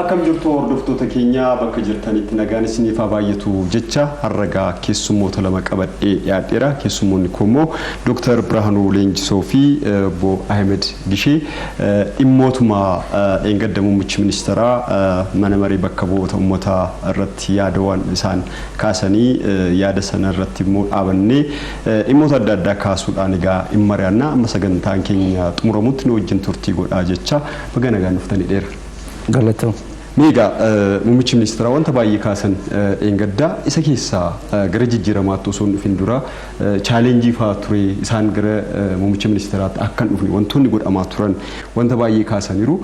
Akkam jirtu hordoftoota keenya bakka jirtanitti nagaan isiniif haa baay'atu jecha harragaa keessummoota lama qabadhee dhiyaadheera. Keessummoonni kunimmoo Dr. Birhaanuu Leenjisoo fi Obbo Ahmed Gishee dhimmootuma dheengadda muummichi ministeeraa mana marii bakka bu'oota uummataa irratti yaada waan isaan kaasanii yaada sana irratti immoo dhaabannee dhimmoota adda addaa kaasuudhaan egaa hin mari'annaa amma sagantaan keenya xumuramutti nu wajjin turtii godhaa jecha baga nagaan dhuftanii dheera. Galata. Meegaa muummichi ministeeraa wanta baay'ee kaasan dheengaddaa isa keessaa gara jijjiiramaatti osoo hin dhufin dura chaalenjii fa'aa ture isaan gara muummichi ministeeraatti akka hin dhufne wantoonni godhamaa turan wanta baay'ee kaasaniiru.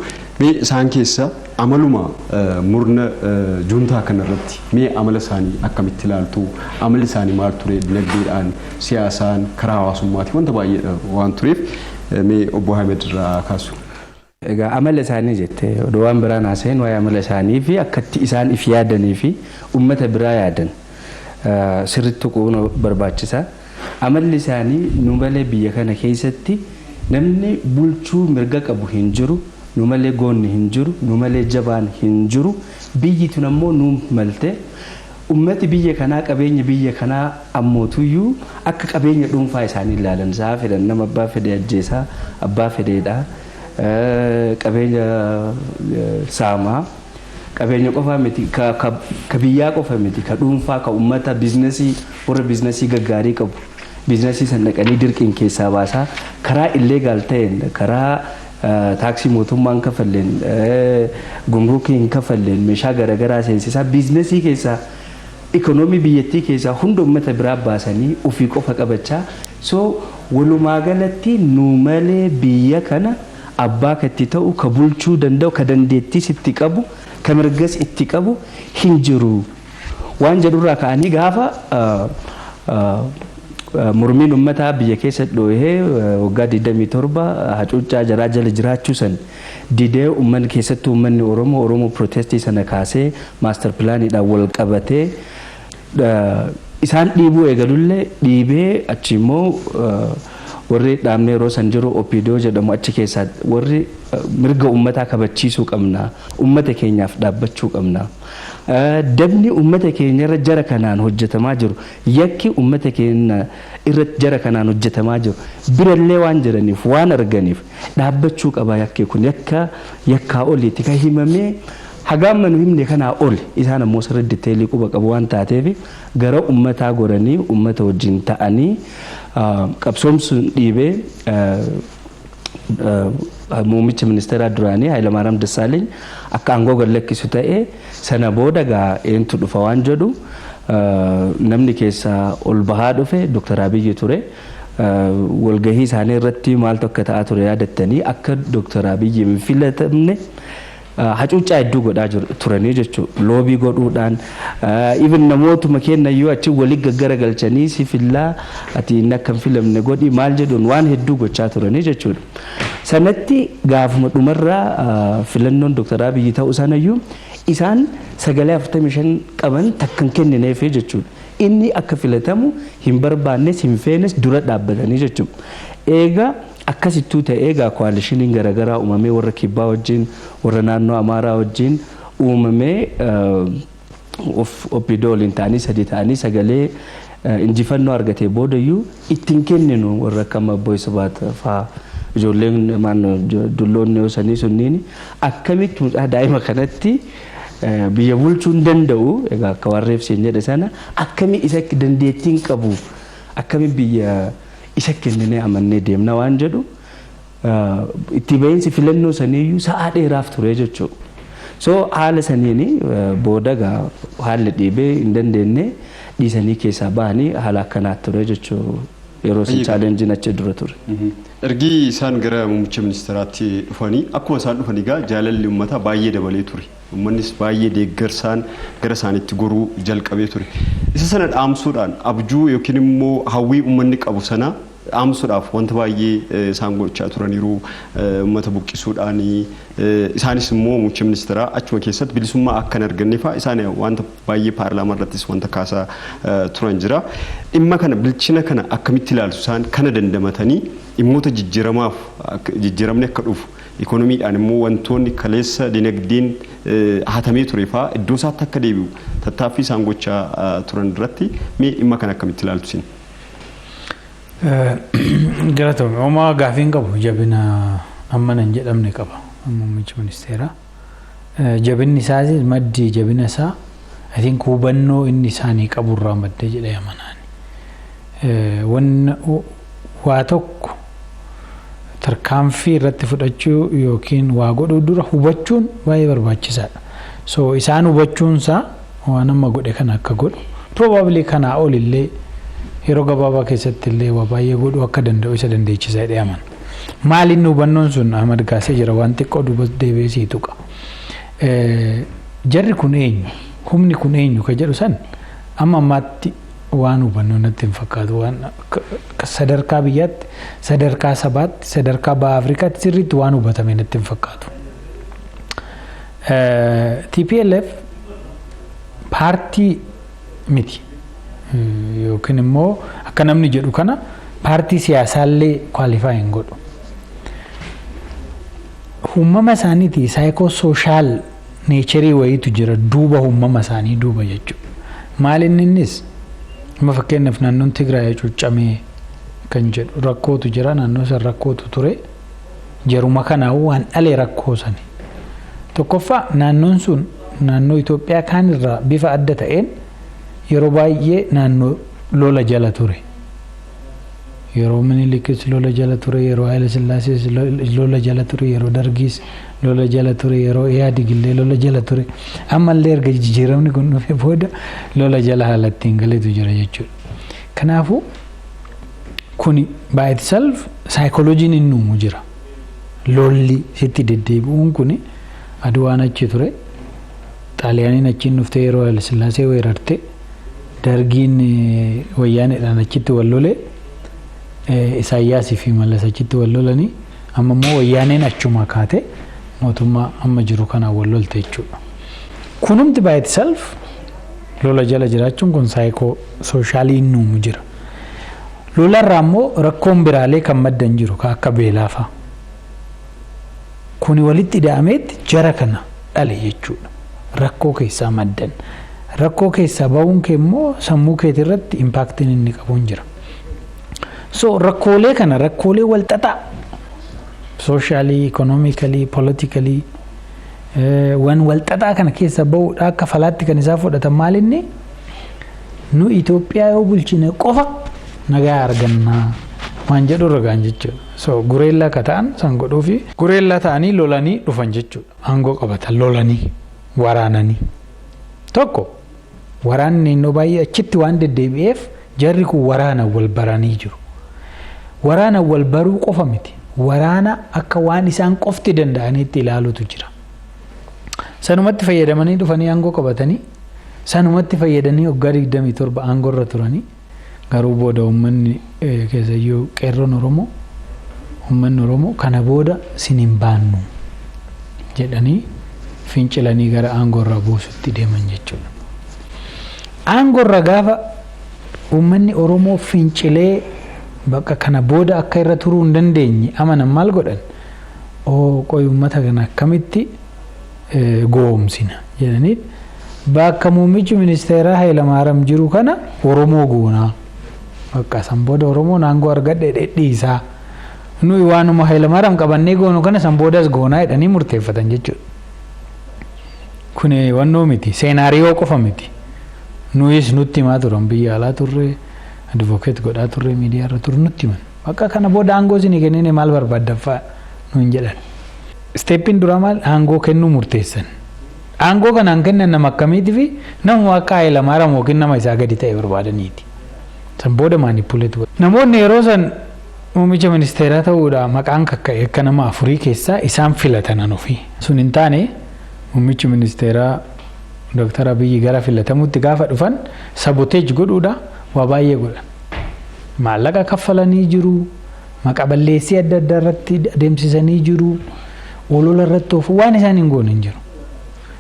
Mee isaan keessa amaluma murna juuntaa kanarratti mee amala isaanii akkamitti ilaaltu amalli isaanii maal ture dinagdeedhaan siyaasaan karaa hawaasummaatti wanta baay'ee waan tureef mee Obbo Ahmed irraa kaasu. Egaa amala isaanii jettee odoo waan biraan haasa'in waa'ee amala isaanii fi akkatti isaan if yaadanii fi uummata biraa yaadan sirriitti tuquun barbaachisa. Amalli isaanii nu malee biyya kana keessatti namni bulchuu mirga qabu hin jiru, nu malee goonni hin jiru, nu malee jabaan hin jiru. Biyyi tun ammoo nu malte ummati biyya kanaa qabeenya biyya kanaa ammootuyyuu akka qabeenya dhuunfaa isaanii ilaalan isaa fedhan nama abbaa fedhe ajjeesaa abbaa fedheedha. Qabeenya saamaa qabeenya qofa miti ka biyyaa qofa miti ka dhuunfaa ka ummata biizinasii warra biizinasii gaggaarii qabu biizinasii san dhaqanii dirqiin keessaa baasaa karaa illeegaal ta'een karaa taaksii mootummaan kafalleen gumruukii hin kafalleen meeshaa garaagaraa seensisaa biizinasii keessaa ikoonoomii biyyattii keessaa hunda ummata biraa baasanii ofii qofa qabachaa so walumaa galatti nu malee biyya kana abbaa katti ta'u ka bulchuu danda'u ka dandeettis itti qabu ka mirgas itti qabu hin jiru waan jedhurraa ka'anii gaafa murmiin ummataa biyya keessa dhoohee waggaa 27 hacuuccaa jaraa jala jiraachuu san didee ummanni keessatti ummanni Oromoo protestii sana kaasee maaster pilaaniidhaan wal qabatee isaan dhiibuu eegalullee dhiibee achi immoo warri dhaabnee yeroo san jiru OPDO jedhamu achi keessaa warri mirga ummataa kabachiisuu qabna ummata keenyaaf dhaabbachuu qabna dabni ummata keenya irra jara kanaan hojjetamaa jiru yakki ummata keenya irra jara kanaan hojjetamaa jiru birallee waan jiraniif waan arganiif dhaabbachuu qaba yakki kun yakkaa oliiti ka himamee hagaamma nu himne kanaa ol isaan ammoo sirri diteelii quba qabu waan taateef gara ummataa goranii ummata wajjin ta'anii qabsoomsuun dhiibee muummicha ministeeraa duraanii Hayilamaariyaam Dassaaleny akka aangoo gallakkisu ta'ee sana booda gaa eentu dhufa waan jedhu namni keessaa ol bahaa dhufe Dr. Abiyyi ture. Walgahii isaanii irratti maaltu akka ta'aa ture yaadattanii akka Dr. Abiyyi hin filatamne hacuuccaa hedduu godhaa turanii jechuudha loobii godhuudhaan even namootuma kennayyuu achi waliin gaggaragalchanii si fillaa ati inni akka hin filamne godhi maal jedhuun waan hedduu gochaa turanii jechuudha. Sanatti gaafuma dhumarraa filannoon Dr. Abiyyi ta'uu sanayyuu isaan sagalee 45 qaban takka hin kennineef jechuudha. Inni akka filatamu hin barbaannes hin feenes dura dhaabbatanii jechuudha. Egaa akkasittuu ta'ee egaa koaalishiniin garaagaraa uumamee warra kibbaa wajjin warra naannoo Amaaraa wajjin uumamee OPDO waliin ta'anii sadii ta'anii sagalee injifannoo argatee boodayyuu ittiin kenninu warra akka Abboy Sibaat fa'aa ijoolleen dulloonni sanii sunniin akkamitti mucaa daa'ima kanatti biyya bulchuu hin danda'u egaa akka warreefsiin jedhe sana akkami isa dandeettiin qabu akkami biyya isa kennine amannee deemna waan jedhu itti ba'iinsi filannoo saniiyyuu sa'aa dheeraaf ture jechuudha. So haala saniini booda gaa haalli dhiibee hin dandeenye dhiisanii keessaa bahanii haala akkanaatti ture jechuudha. Yeroo si chaalenjiin achi dura ture. Ergi isaan gara muummicha ministeeraatti dhufanii akkuma isaan dhufanii gaa jaalalli uummataa baay'ee dabalee ture. Uummannis baay'ee deeggarsaan gara isaaniitti goruu jalqabee ture. Isa sana dhaamsuudhaan abjuu yookiin immoo hawwii uummanni qabu sana dhaamsuudhaaf wanta baay'ee isaan gochaa turaniiru uummata buqqisuudhaan isaanis immoo muummicha ministeeraa achuma keessatti bilisummaa akka hin arganneefaa isaan wanta baay'ee paarlaamaa irrattis wanta kaasaa turan jira. Dhimma kana bilchina kana akkamitti ilaaltu isaan kana dandamatanii dhimmoota jijjiiramni akka dhufu ikoonomiidhaan immoo wantoonni kaleessa dinagdeen hatamee ture fa'aa iddoo isaatti akka deebi'u tattaaffii isaan gochaa turan irratti mee dhimma kana akkamitti ilaaltu isin? Galatoomii homaa gaafiin qabu jabina amma nan jedhamne qaba muummichi ministeeraa. Jabinni isaas maddi jabina isaa I think hubannoo inni isaanii qaburraa madda jedhee amanaani. Waa tokko tarkaanfii irratti fudhachuu yookiin waa godhuu dura hubachuun baay'ee barbaachisaadha. So isaan hubachuunsaa waan amma godhe kana akka godhu probably kanaa ol illee yeroo gabaabaa keessatti illee waa baay'ee godhuu akka danda'u isa dandeechisaa jedhee amana. Maali inni hubannoon sun Ahmad kaasee jira waan xiqqoo duuba deebi'ee sii tuqa. Jarri kun eenyu? Humni kun eenyu ka jedhu san amma ammaatti waan hubannoo natti hin fakkaatu waan sadarkaa biyyaatti sadarkaa sabaatti sadarkaa baha Afrikaatti sirriitti waan hubatame natti hin fakkaatu. TPLF paartii miti yookiin immoo akka namni jedhu kana paartii siyaasaallee kwaalifaa hin godhu. Uumama isaaniiti saayikoosooshal neecharii wayiitu jira duuba uumama isaanii duuba jechuudha. Maal innis amma fakkeenyaaf naannoon Tigraay cuuccamee kan jedhu rakkootu jira naannoo san rakkootu ture jaruma kanaa waan dhalee rakkoo sani. Tokkoffaa naannoon sun naannoo Itoophiyaa kaan irraa bifa adda ta'een yeroo baay'ee naannoo lola jala ture. Yeroo Minilikis lola jala ture, yeroo Haile Sillaasees lola jala ture, yeroo Dargiis lola jala ture, yeroo Ihaadigillee lola jala ture. Ammallee erga jijjiiramni kun dhufe booda lola jala haalatti hin galeetu jira jechuudha. Kanaafuu kuni by itself saayikooloojiin inni uumu jira. Lolli sitti deddeebi'uun kuni Aduwaan achi ture, Xaaliyaaniin achiin dhuftee yeroo Haile Sillaasee weerarte, Dargiin wayyaanedhaan achitti wal lolee. Isaayyaasii fi Mallas achitti wal lolanii amma immoo wayyaaneen achuma kaate mootummaa amma jiru kanaan wal lolte jechuudha. Kunumti by itself lola jala jiraachuun kun saayikoo sooshaaliin inni uumu jira. Lolarraa immoo rakkoon biraalee kan maddan jiru kan akka beelaa fa'a. Kuni walitti hidhameetti jara kana dhale jechuudha. Rakkoo keessaa maddan. Rakkoo keessaa ba'uun kee immoo sammuu keetii irratti impaaktiin inni qabuun jira. So rakkoolee kana rakkoolee wal xaxaa socially, economically, politically waan wal xaxaa kana keessa ba'uudha akka falaatti kan isaa fudhatan maalinni nu Itoophiyaa yoo bulchine qofa nagaa argannaa waan jedhu ragaan jechuudha. So gureellaa ka ta'an san godhuu fi gureellaa ta'anii lolanii dhufan jechuudha. Aangoo qabatan lolanii waraananii. Tokko waraanni innoo baay'ee achitti waan deddeebi'eef jarri kun waraana wal baranii jiru. Waraana wal baruu qofa miti. Waraana akka waan isaan qofti danda'aniitti ilaalutu jira. Sanumatti fayyadamanii dhufanii aangoo qabatanii sanumatti fayyadanii waggaa 27 aangoo irra turanii garuu booda uummanni keessayyuu qeerroon Oromoo uummanni Oromoo kana booda sin hin baannu jedhanii fincilanii gara aangoo irra buusutti deeman jechuudha. Aangoo irra gaafa uummanni Oromoo fincilee bakka kana booda akka irra turuu hin dandeenye amanan maal godhan? Qoy uummata kana akkamitti goomsina jedhanii bakka muummichi ministeeraa Hayilamaariyaam jiru kana Oromoo goonaa. Bakka san booda Oromoon aangoo argadhe dhiisaa. Nuyi waanuma Hayilamaariyaam qabannee goonu kana san boodas goonaa jedhanii murteeffatan jechuudha. Kun wannoo miti, seenaariyoo qofa miti. Nuyis nutti himaa turan biyya alaa turre, advokeet godhaa turre, miidiyaa irra turre nutti himan. Bakka kana booda aangoo isin kennine maal barbaaddaffaa nuun jedhan. Steeppiin duraa maal aangoo kennuu murteessan. Aangoo kanaan kennan nama akkamiitii fi nama akka Hayilamaariyaam yookiin nama isaa gadi ta'e barbaadaniiti. San booda maanipuleet godhu. Namoonni yeroo san muummicha ministeeraa ta'uudha maqaan kakka'e akka nama afurii keessaa isaan filatanan ofii. Sun hin taane muummichi ministeeraa Dr. Abiyyi gara filatamutti gaafa dhufan saboteej godhuudha waa baay'ee godhan. Maallaqa kaffalanii jiru, maqaballeessii adda addaa irratti adeemsisanii jiru, olola irratti of waan isaan hin goone hin jiru.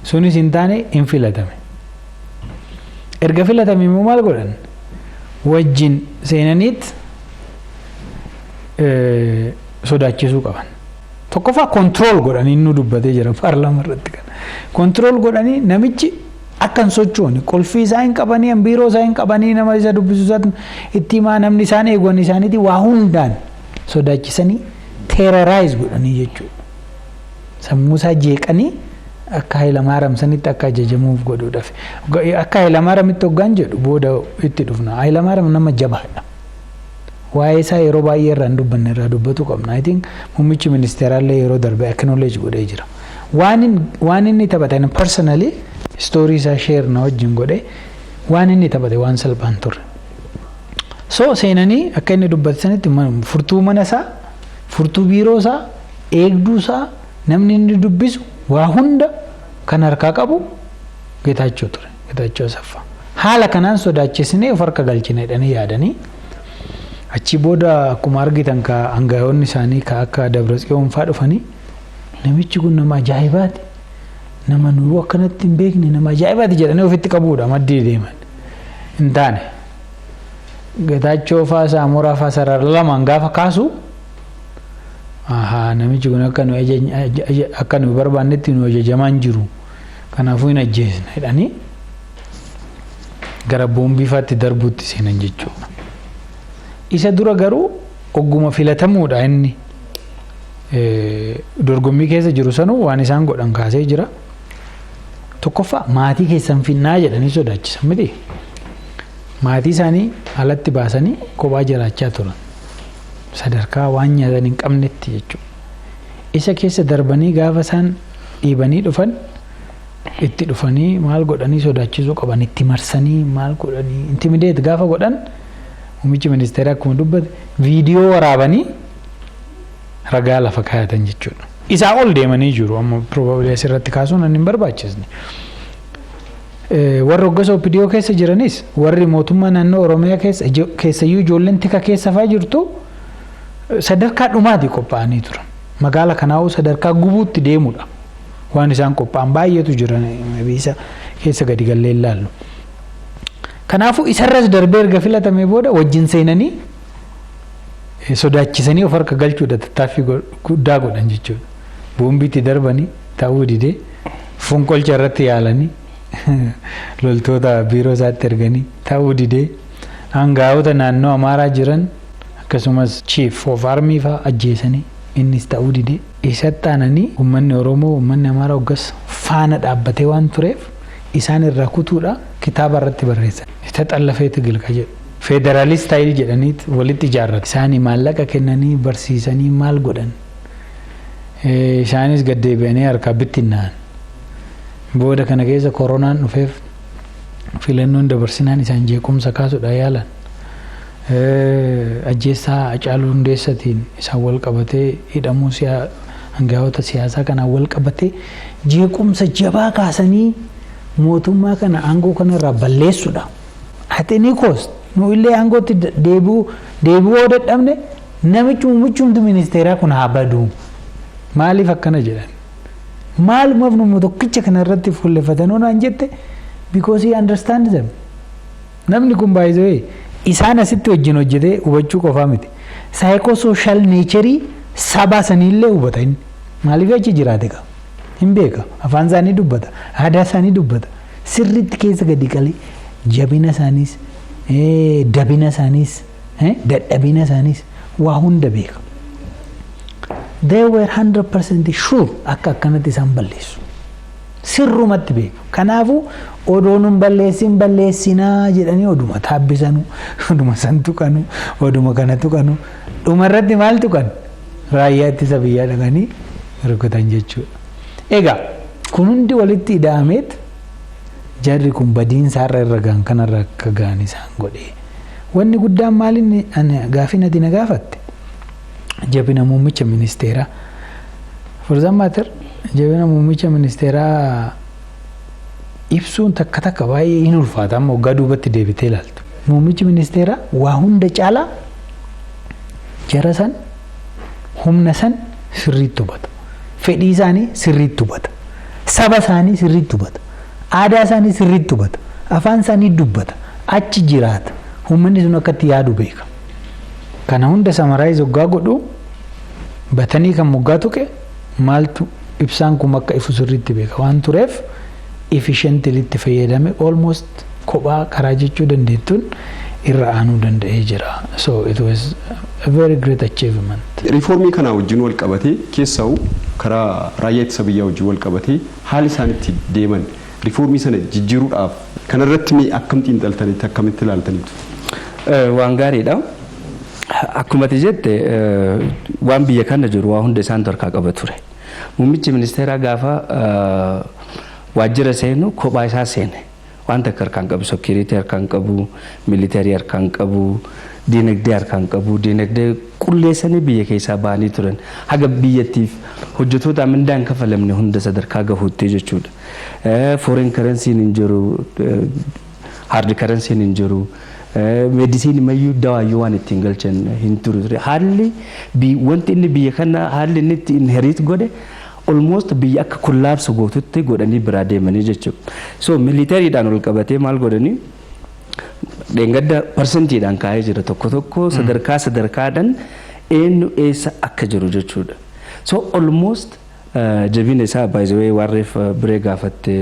Sunis hin taane hin filatame. Erga filatame immoo maal godhan? Wajjin seenaniit sodaachisuu qaban. Tokkoffaa control godhanii nu dubbatee jira paarlaamaa irratti kan. Control godhanii namichi akka hin sochoone qolfii isaa hin qabanii biiroo isaa hin qabanii nama isa dubbisuusaatti itti himaa namni isaan eegwan isaaniiti waa hundaan sodaachisanii terrorize godhanii jechuudha. Sammuu isaa jeeqanii akka Hayilamaariyaam sanitti akka ajajamuuf godhuudhaaf. Akka Hayilamaariyaamitti hoggaan jedhu booda itti dhufna. Hayilamaariyaam nama jabaadha. Waa'ee isaa yeroo baay'ee irraa irraa dubbatu qabna. I think muummichi ministeeraallee yeroo darbe acknowledge godhee jira. Waan inni taphatan personally story isaa share na wajjin godhe waan inni taphate waan salphaan turre. So seenanii akka inni dubbatanitti furtuu mana isaa, furtuu biiroo isaa, eegduu isaa, namni inni dubbisu waa hunda kan harkaa qabu Geetaachoo ture. Geetaachoo Asaffaa. Haala kanaan sodaachisnee of harka galchine jedhanii yaadanii achi booda akkuma argitan ka hangayoonni isaanii ka akka Dabratsiyoon fa'aa dhufanii namichi kun nama ajaa'ibaati. Nama nuu akkanatti hin beekne nama ajaa'ibaati jedhanii ofitti qabuudha maddii deeman. Hin taane. Geetaachoo fa'aa Saamoraa fa'aa sarara lamaan gaafa kaasu namichi kun akka nu barbaannetti nu ajajamaan jiru. Kanaafuu hin ajjeesne jedhanii gara boombii fa'aatti darbuutti seenan jechuudha. Isa dura garuu ogguma filatamuudha inni dorgommii keessa jiru sanuu waan isaan godhan kaasee jira. Tokkoffaa maatii keessan finnaa jedhanii sodaachisan miti. Maatii isaanii alatti baasanii kophaa jiraachaa turan. Sadarkaa waan nyaatan hin qabnetti jechuudha. Isa keessa darbanii gaafa isaan dhiibanii dhufan itti dhufanii maal godhanii sodaachisuu qaban itti marsanii maal godhanii intimidate gaafa godhan muummichi ministeeraa akkuma dubbate viidiyoo waraabanii ragaa lafa kaayatan jechuudha. Isaa ol deemanii jiru amma probably asirratti kaasuun hin barbaachisne. Warri hoggansa OPDO keessa jiranis warri mootummaa naannoo Oromiyaa keessayyuu ijoolleen tika keessa fa'aa jirtu sadarkaa dhumaati qophaa'anii turan. Magaala kanaa'uu sadarkaa gubuutti deemudha. Waan isaan qophaa'an baay'eetu jiran isa keessa gadi gallee ilaallu. Kanaafuu isarras darbee erga filatamee booda wajjin seenanii sodaachisanii of harka galchuudha tattaaffii guddaa godhan jechuudha. Boombiitti darbanii ta'uu didee fonqolcha irratti yaalanii loltoota biiroo isaatti erganii ta'uu didee hangaa'ota naannoo Amaaraa jiran akkasumas chief of army fa'aa ajjeesanii innis ta'uu didee isatti aananii uummanni Oromoo uummanni Amaaraa hoggas faana dhaabbatee waan tureef isaan irraa kutuudha kitaaba irratti barreessan. Isa xallafeetu gilqa jedhu. Federalist style jedhaniiti walitti ijaarrate. Isaanii maallaqa kennanii barsiisanii maal godhan. Isaanis gaddeebi'anii harkaa bittinna'an. Booda kana keessa koronaan dhufeef filannoon dabarsinaan isaan jeequmsa kaasuudha yaalan. Ajjeessaa Hacaaluu Hundeessatiin isaan wal qabatee hidhamuu hangaa'ota siyaasaa kanaan wal qabatee jeequmsa jabaa kaasanii mootummaa kana aangoo kanarraa balleessuudha. Ati ni koos nu illee aangootti deebi'uu dadhabne namichi muummichumti ministeeraa kun haa badu. Maaliif akkana jedhan? Maalumaaf nu tokkicha kanarratti fuulleffatan onaan jette because he understands them. Namni kun baay'ee isaan asitti wajjin hojjetee hubachuu qofaa miti. Psychosocial nature saba sanillee hubata inni. Maaliif achi jiraate qaba? Hin beeka. Afaan isaanii dubbata. Aadaa isaanii dubbata. Sirriitti keessa gadi qalee jabina isaaniis dabina isaaniis dadhabina isaaniis waa hunda beeka. They were 100% sure akka akkanatti isaan balleessu. Sirrumatti beeku. Kanaafuu odoon balleessinaa jedhanii oduma taabbisanu, oduma san tuqanu, oduma kana tuqanu. Dhumarratti maal tuqan? Raayyaa ittisa biyyaa dhaqanii rukutan jechuudha. Egaa kun hundi walitti ida'ameet jarri kun badiinsa har'a irra gaan kanarra akka gaan isaan godhee. Wanni guddaan maaliin gaafii ati na gaafatte? Jabina muummicha ministeeraa. For that matter, jabina muummicha ministeeraa ibsuun takka baay'ee hin ulfaata amma waggaa duubatti deebitee ilaaltu. Muummichi ministeeraa waa hunda caalaa jara san humna san sirriitti hubata. Fedhii isaanii sirriitti hubata. Saba isaanii sirriitti hubata. Aadaa isaanii sirriitti hubata. Afaan isaanii dubbata. Achi jiraata. Uummanni sun akkatti yaadu beeka. Kana hunda samaraayiz waggaa godhu batanii kan moggaa tuqe maaltu ibsaan kun akka ifu sirriitti beeka waan tureef efficiently itti fayyadame almost kophaa karaa jechuu dandeettuun irra aanuu danda'ee jira. So it was a very great achievement. Riifoormii kana wajjin wal qabatee keessaa karaa raayyaa ittisa biyyaa wajjin wal qabatee haali isaan itti deeman riifoormii sana jijjiiruudhaaf kanarratti mee akkamitti xiinxaltanitti akkamitti ilaaltanitu? Waan gaariidha. Akkuma ati jette waan biyya kana jiru waa hunda isaan harkaa qaba ture. Muummichi ministeeraa gaafa waajjira seenu kophaa isaa seene. Wanta harkaan qabu security harkaan qabu, military harkaan qabu, dinagdee harkaan qabu, dinagdee qulleessanii biyya keessaa ba'anii turan. Haga biyyattiif hojjettoota mindaan kafalamne hunda sadarkaa gahuutti jechuudha. Foreign currency hin jiru, hard currency hin jiru. Medicine mayyuu dawaayyuu waan ittiin galchan hin turre. Haalli wanti inni biyya kana haalli inni itti inherit godhe almost biyya akka kollaapsu gootutti godhanii biraa deemanii jechuudha. So militariidhaan ol qabatee maal godhanii dheengadda persentiidhaan kaa'ee jira tokko tokko sadarkaadhaan eenyu eessa akka jiru jechuudha. So almost jabina isaa by the way warreef biree gaafatte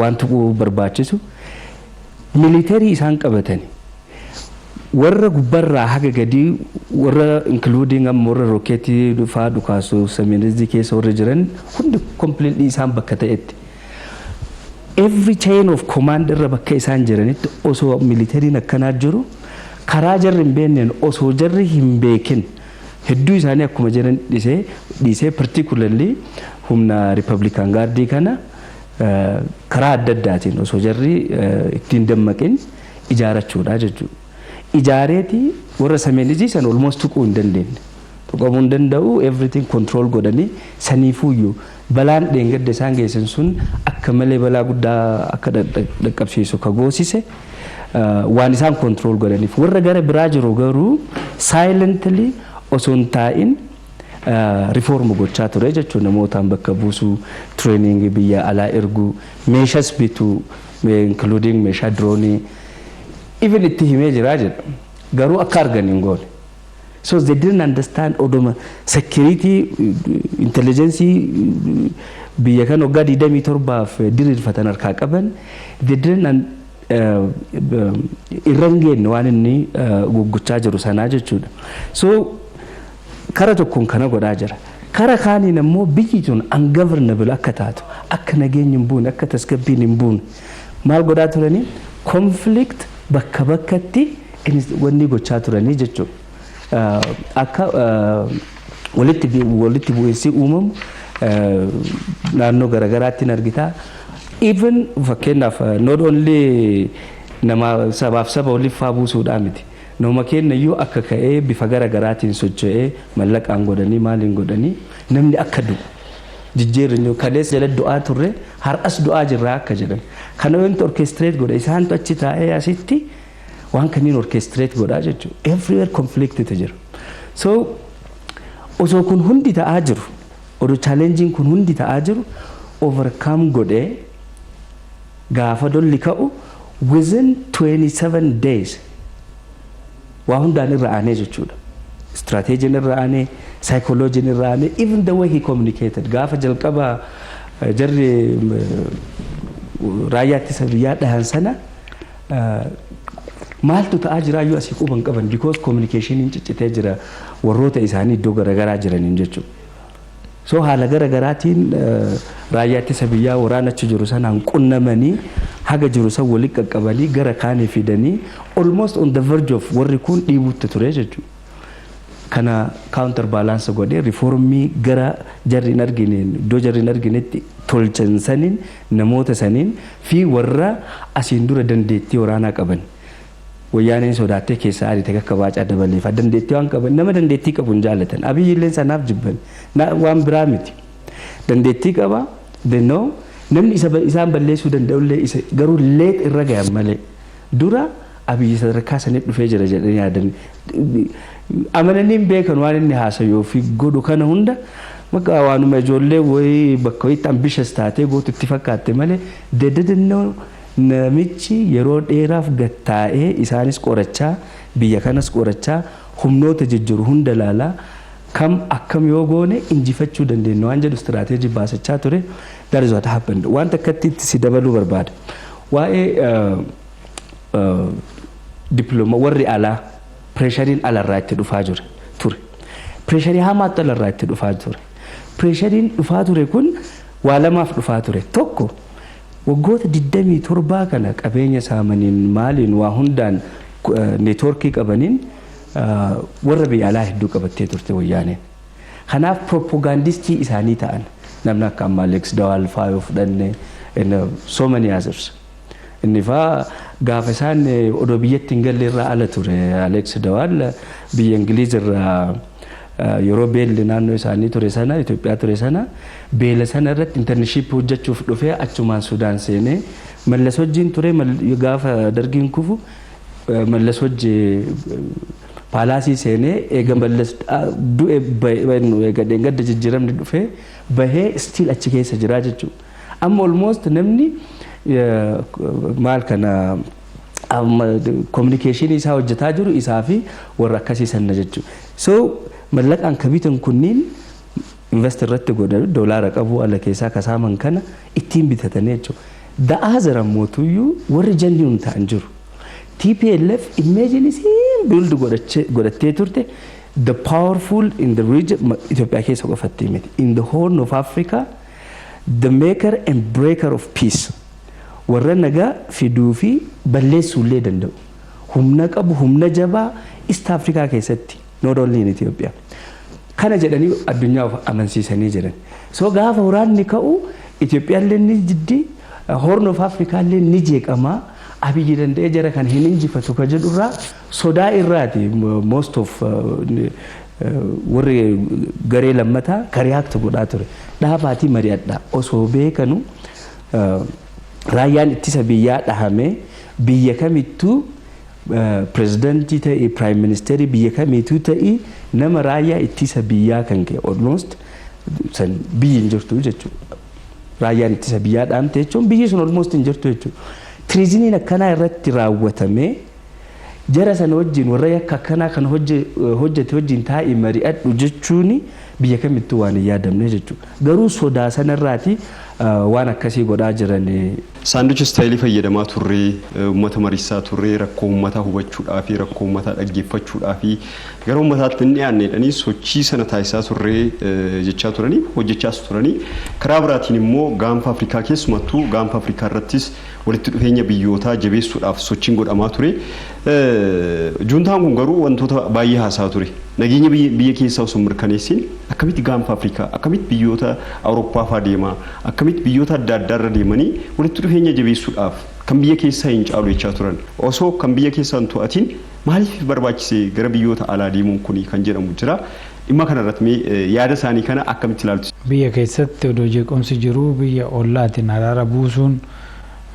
waan tuquu barbaachisu military isaan qabatanii warra gubbarraa haga gadii warra including warra rokkeetii dhufaa dhukaasu samiinizii keessa warra jiran hundi completely isaan bakka ta'etti every chain of command irra bakka isaan jiranitti osoo militariin akkanaa jiru karaa jarri hin beekneen osoo jarri hin beekin hedduu isaanii akkuma jiran dhiisee particularly humna Republican Guardii kana karaa adda addaatiin osoo jarri ittiin dammaqin ijaarachuudha jechuudha. Ijaareeti warra samiinizii san almost tuquu hin dandeenye. Tuqamuu hin danda'u everything control godhanii saniifuyyuu balaan dheengadda isaan geessan sun akka malee balaa guddaa akka dhaqqabsiisu ka goosise waan isaan control godhaniif warra gara biraa jiru garuu silently osoo hin taa'in reform gochaa ture jechuun namootaan bakka buusuu training biyya alaa erguu meeshaas bituu including meeshaa droonii even itti himee jira jedha garuu akka argan hin goone. So they didn't understand odoma security intelligence biyya kan waggaa 27f diriirfatan harkaa qaban they didn't irrangeen waan inni goggochaa jiru sanaa jechuudha. So kara tokkoon kana godhaa jira. Kara kaaniin ammoo biyyi tun ungovernable akka taatu akka nageenyi hin buune akka tasgabbiin hin buune maal godhaa turanii conflict bakka bakkatti wanni gochaa turanii jechuudha. Akka walitti bu'iinsi uumamu naannoo garagaraatti argitaa. Even fakkeenyaaf not only nama sabaaf saba waliif faa buusuudhaa miti. Nama kennayyuu akka ka'ee bifa garagaraatiin socho'ee mallaqaan godhanii maaliin godhanii namni akka du'u. Jijjiirri kaleessa jala du'aa turre har'as du'aa jirraa akka jedhan. Kana wanti orchestrate godha isaantu achi taa'ee asitti waan kanniin orchestrate godhaa jechuudha. Everywhere conflict jira. So osoo kun hundi ta'aa jiru odoo challenging kun hundi ta'aa jiru overcome godhee gaafa dolli ka'u within 27 days waa hundaan irra aanee jechuudha. Strategiin irra aanee, psychologiin irra aanee, even the way he communicated gaafa jalqaba jarri raayyaa ittisa biyyaa dhahan sana maaltu ta'aa jiraayyuu asii quban qaban because communicationiin ciccitee jira warroota isaanii iddoo garagaraa jiraniin jechuudha. So haala garagaraatiin raayyaa ittisa biyyaa waraana achi jiru sanaan qunnamanii haga jiru san walitti qaqqabanii gara kaanii fidanii almost on the verge of warri kun dhiibuutti ture jechuudha. Kana counter balance godhee reformii gara jarri hin argineen iddoo jarri hin arginetti tolchan saniin namoota saniin fi warra asiin dura dandeettii waraanaa qaban. Wayyaaneen sodaattee keessaa ariite akka baacaa dabaleef dandeettii waan qaban nama dandeettii qabu hin jaallatan abiyyillee sanaaf jibban waan biraa miti dandeettii qaba dennoo namni isaan balleessuu danda'ullee isa garuu leet irra gayan malee dura abiyyi sadarkaa saniif dhufee jira jedhanii yaadan amananii hin beekan waan inni haasayuu fi godhu kana hunda maqaa waanuma ijoollee wayii bakka wayiitti ambitious taatee gootutti fakkaatte malee dededennoo namichi yeroo dheeraaf gattaa'ee isaanis qorachaa biyya kanas qorachaa humnoota jijjiiru hunda laalaa kam akkam yoo goone injifachuu dandeenya waan jedhu istiraatejii baasachaa ture. That is what happened. Wanta akkatti si dabaluu barbaada. Waa'ee dippiloomaa warri alaa pireeshariin alarraa itti dhufaa ture. Pireesharii hamaatti alarraa itti dhufaa ture. Pireeshariin dhufaa ture kun waa lamaaf dhufaa ture. Tokko waggoota 27 kana qabeenya saamaniin maaliin waa hundaan neetwoorkii qabaniin warra biyya alaa hedduu qabattee turte wayyaaneen. Kanaaf propagandistii isaanii ta'an namni akka amma Alex Dawal faa yoo fudhanne so many others. Inni faa gaafa isaan odoo biyyatti hin galle irraa ala ture Alex Dawal biyya Ingiliiz irraa yeroo beelli naannoo isaanii ture sana Itoophiyaa ture sana beela sana irratti internship hojjechuuf dhufee achumaan Sudaan seenee mallas wajjin ture gaafa dargiin kufu mallas wajji paalaasii seenee eega mallas du'e eega gadda jijjiiramni dhufee bahee still achi keessa jira jechuudha. Amma almost namni maal kana communication isaa hojjetaa jiru isaa fi warra akkasii sanna jechuudha. So mallaqaan kabitan kunniin investor irratti godhatu doolaara qabu ala keessaa kasaaman kana ittiin bitatanii jechuudha. Da'aa zara mootuyyuu warri genuine ta'an jiru. TPLF imagine isin build godhattee turte the powerful in the region Ethiopia keessa qofattee miti in the Horn of Africa the maker and breaker of peace. Warra nagaa fiduu fi balleessuullee danda'u. Humna qabu humna jabaa East Africa keessatti not only in Ethiopia. Kana jedhanii addunyaaf amansiisanii jiran. So gaafa waraanni ka'u Itoophiyaallee ni jiddi Horn of Africa illee ni jeeqama. Abiyyi danda'ee jara kan hin injifatu ka jedhurraa sodaa irraati most of warri garee lammataa kariyaaktu godhaa ture. Dhaabaatii Marii Addaa osoo beekanu raayyaan ittisa biyyaa dhahamee biyya kamittuu pirezidantii ta'e piraayim ministeerii biyya kamittuu ta'e nama raayyaa ittisa biyyaa kan ka'e almost san biyyi hin jirtu jechuudha. Raayyaan ittisa biyyaa dhaamte jechuun biyyi sun almost hin jirtu jechuudha. Tiriiziniin akkanaa irratti raawwatamee jara sana wajjin warra yakka akkanaa kan hojjete wajjin taa'ee mari'adhu jechuun biyya kamittuu waan hin yaadamne jechuudha. Garuu sodaa sanarraati waan akkasii godhaa jiran. Saanduuchi istaayilii fayyadamaa turree uummata mariisaa turree rakkoo uummataa hubachuudhaa fi rakkoo uummataa dhaggeeffachuudhaa fi gara uummataatti hin dhiyaanneedhanii sochii sana taasisaa turree jechaa turanii hojjechaas turanii karaa biraatiin immoo gaanfa Afrikaa keessumattuu gaanfa Afrikaa irrattis walitti dhufeenya biyyootaa jabeessuudhaaf sochiin godhamaa ture. Juuntaan kun garuu wantoota baay'ee haasaa ture. Nageenya biyya keessaa osoo mirkaneessin akkamitti gaanfa Afrikaa akkamitti biyyoota Awurooppaa fa'aa deemaa akkamitti biyyoota adda addaa irra deemanii walitti dhufeenya jabeessuudhaaf kan biyya keessaa hin caalu jechaa turan. Osoo kan biyya keessaa hin to'atiin maaliif barbaachisee gara biyyoota alaa deemuun kuni kan jedhamu jira. Dhimma kanarratti yaada isaanii kana akkamitti ilaaltu? Biyya keessatti odoo jeequmsi jiru biyya ollaatiin araara buusuun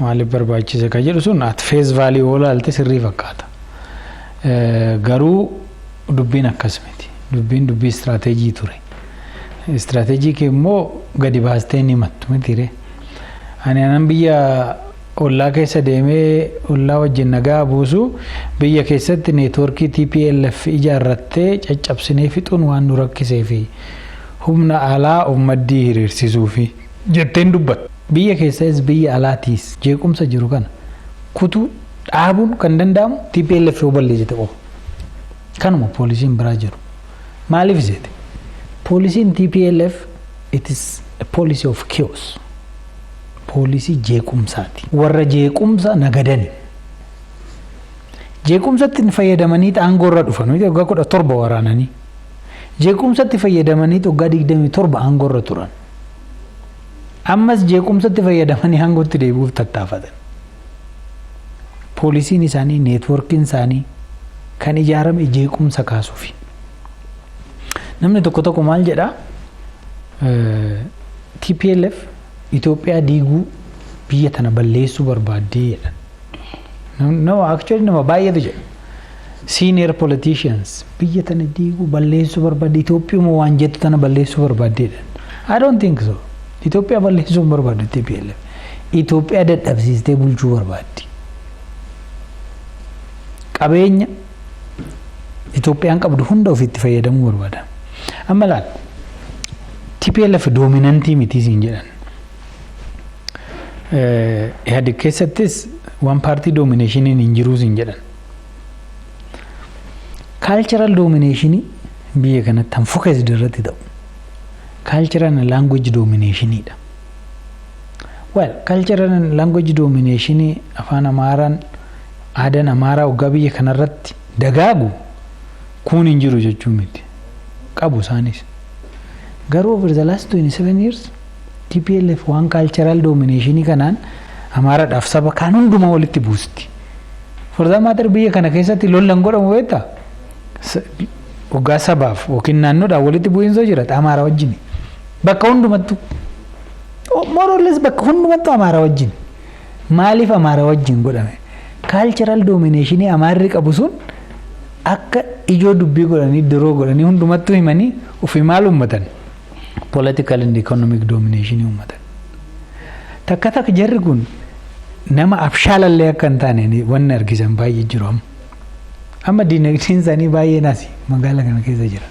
maaliif barbaachise kan jedhu sun at face value olaalte sirrii fakkaata. Garuu dubbiin akkas miti. Dubbii istiraatejii ture. Istiraatejii kee immoo gadi baastee ni himattu mitiire. Ani anan biyya ollaa keessa deemee ollaa wajjin nagaa buusu biyya keessatti neetwoorkii TPLF ijaarrattee caccabsinee fixuun waan nu rakkisee fi humna alaa ummaddii hiriirsisuu fi jetteen dubbattu. Biyya keessas biyya alaatiis jeequmsa jiru kana kutuu dhaabuun kan danda'amu TPLF yoo balleessite qofa. Kanuma poolisiin biraa jiru. Maaliif jeete? Poolisiin TPLF it is a policy of chaos. Poolisii jeequmsaati. Warra jeequmsa nagadani. Jeequmsatti fayyadamanii aangoorra dhufan. Waggaa 17 waraananii. Jeequmsatti fayyadamanii waggaa 27 aangoorra turan. Ammas jeequmsatti fayyadamanii aangootti deebi'uuf tattaafatan. Poolisiin isaanii neetwoorkiin isaanii kan ijaarame jeequmsa kaasuufi. Namni tokko maal jedhaa? TPLF Itoophiyaa diiguu biyya tana balleessuu barbaaddee jedhan. No, actually nama baay'eetu jedha. Senior politicians biyya tana diiguu balleessuu barbaadde Itoophiyaa waan jettu tana balleessuu barbaaddee jedhan. I don't think so. Itoophiyaa balleessuu hin barbaaddu TPLF. Itoophiyaa dadhabsiistee bulchuu barbaaddi. Qabeenya Itoophiyaan qabdu hunda ofitti fayyadamuu barbaada. Amma laal TPLF doominantii miti siin jedhan. Yaadi keessattis one party dominationiin hin jiru siin jedhan. Cultural dominationii biyya kanatti han focus irratti ta'u. Cultural and language dominationiidha. Well, cultural and language dominationii afaan Amaaraan aadaan Amaaraa waggaa biyya kanarratti dagaagu kun hin jiru jechuun miti. Qabu isaanis. Garuu over the last 27 years TPLF waan cultural dominationii kanaan Amaaraadhaaf saba kaan hundumaa walitti buusti. For that matter biyya kana keessatti lollan godhamu beektaa? Waggaa sabaaf yookiin naannoodhaan walitti bu'iinsa jira Amaaraa wajjin. Bakka hundumattu more or less bakka hundumattu Amaaraa wajjin. Maaliif Amaaraa wajjin godhame? Cultural dominationii Amaarri qabu sun akka ijoo dubbii godhanii diroo godhanii hundumattuu himanii ofii maal uummatan? Political and economic domination uummatan. Takka takka jarri kun nama abshaalallee akka hin taane wanni argisan baay'ee jiru amma. Amma diinagdeen isaanii baay'ee naasi magaalaa kana keessa jira.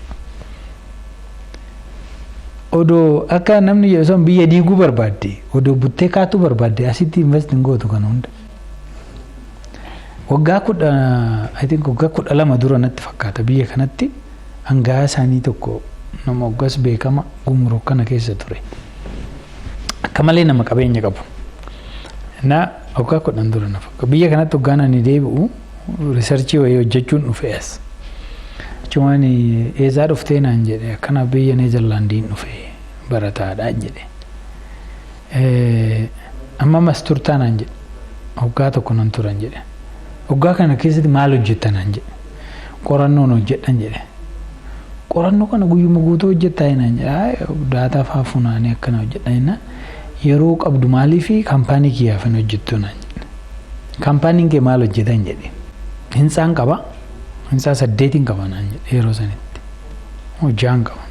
Odoo akka namni jedhu sun biyya diiguu barbaadde odoo buttee kaatuu barbaadde asitti investiin gootu kana hunda. Waggaa waggaa 12 dura natti fakkaata biyya kanatti hangaa isaanii tokko nama waggaas beekama gumruu kana keessa ture. Akka malee nama qabeenya qabu. Na waggaa 10 dura na fakkaata biyya kanatti waggaan ani deebi'u riisarchii wayii hojjechuun dhufe as. Achumaan eezaa dhuftee naan jedhe akkana biyya Neezerlaandiin dhufe barataadhaan jedhe. Amma mas turtaa naan jedhe waggaa tokko nan turan jedhe. Waggaa kana keessatti maal hojjettan naan jedhe. Qorannoon hojjedhan jedhe. Qorannoo kana guyyuma guutuu hojjettaa naan jedhe. Daataa fa'aa funaanii akkana hojjedhan yeroo qabdu maaliifi kaampaanii kiyyaaf hin hojjettu naan jedhe. Kaampaaniin kee maal hojjetan jedhe. Hinsaan qaba. Hinsaa 8 qaba naan jedhe yeroo sanitti. Hojjaan qaba.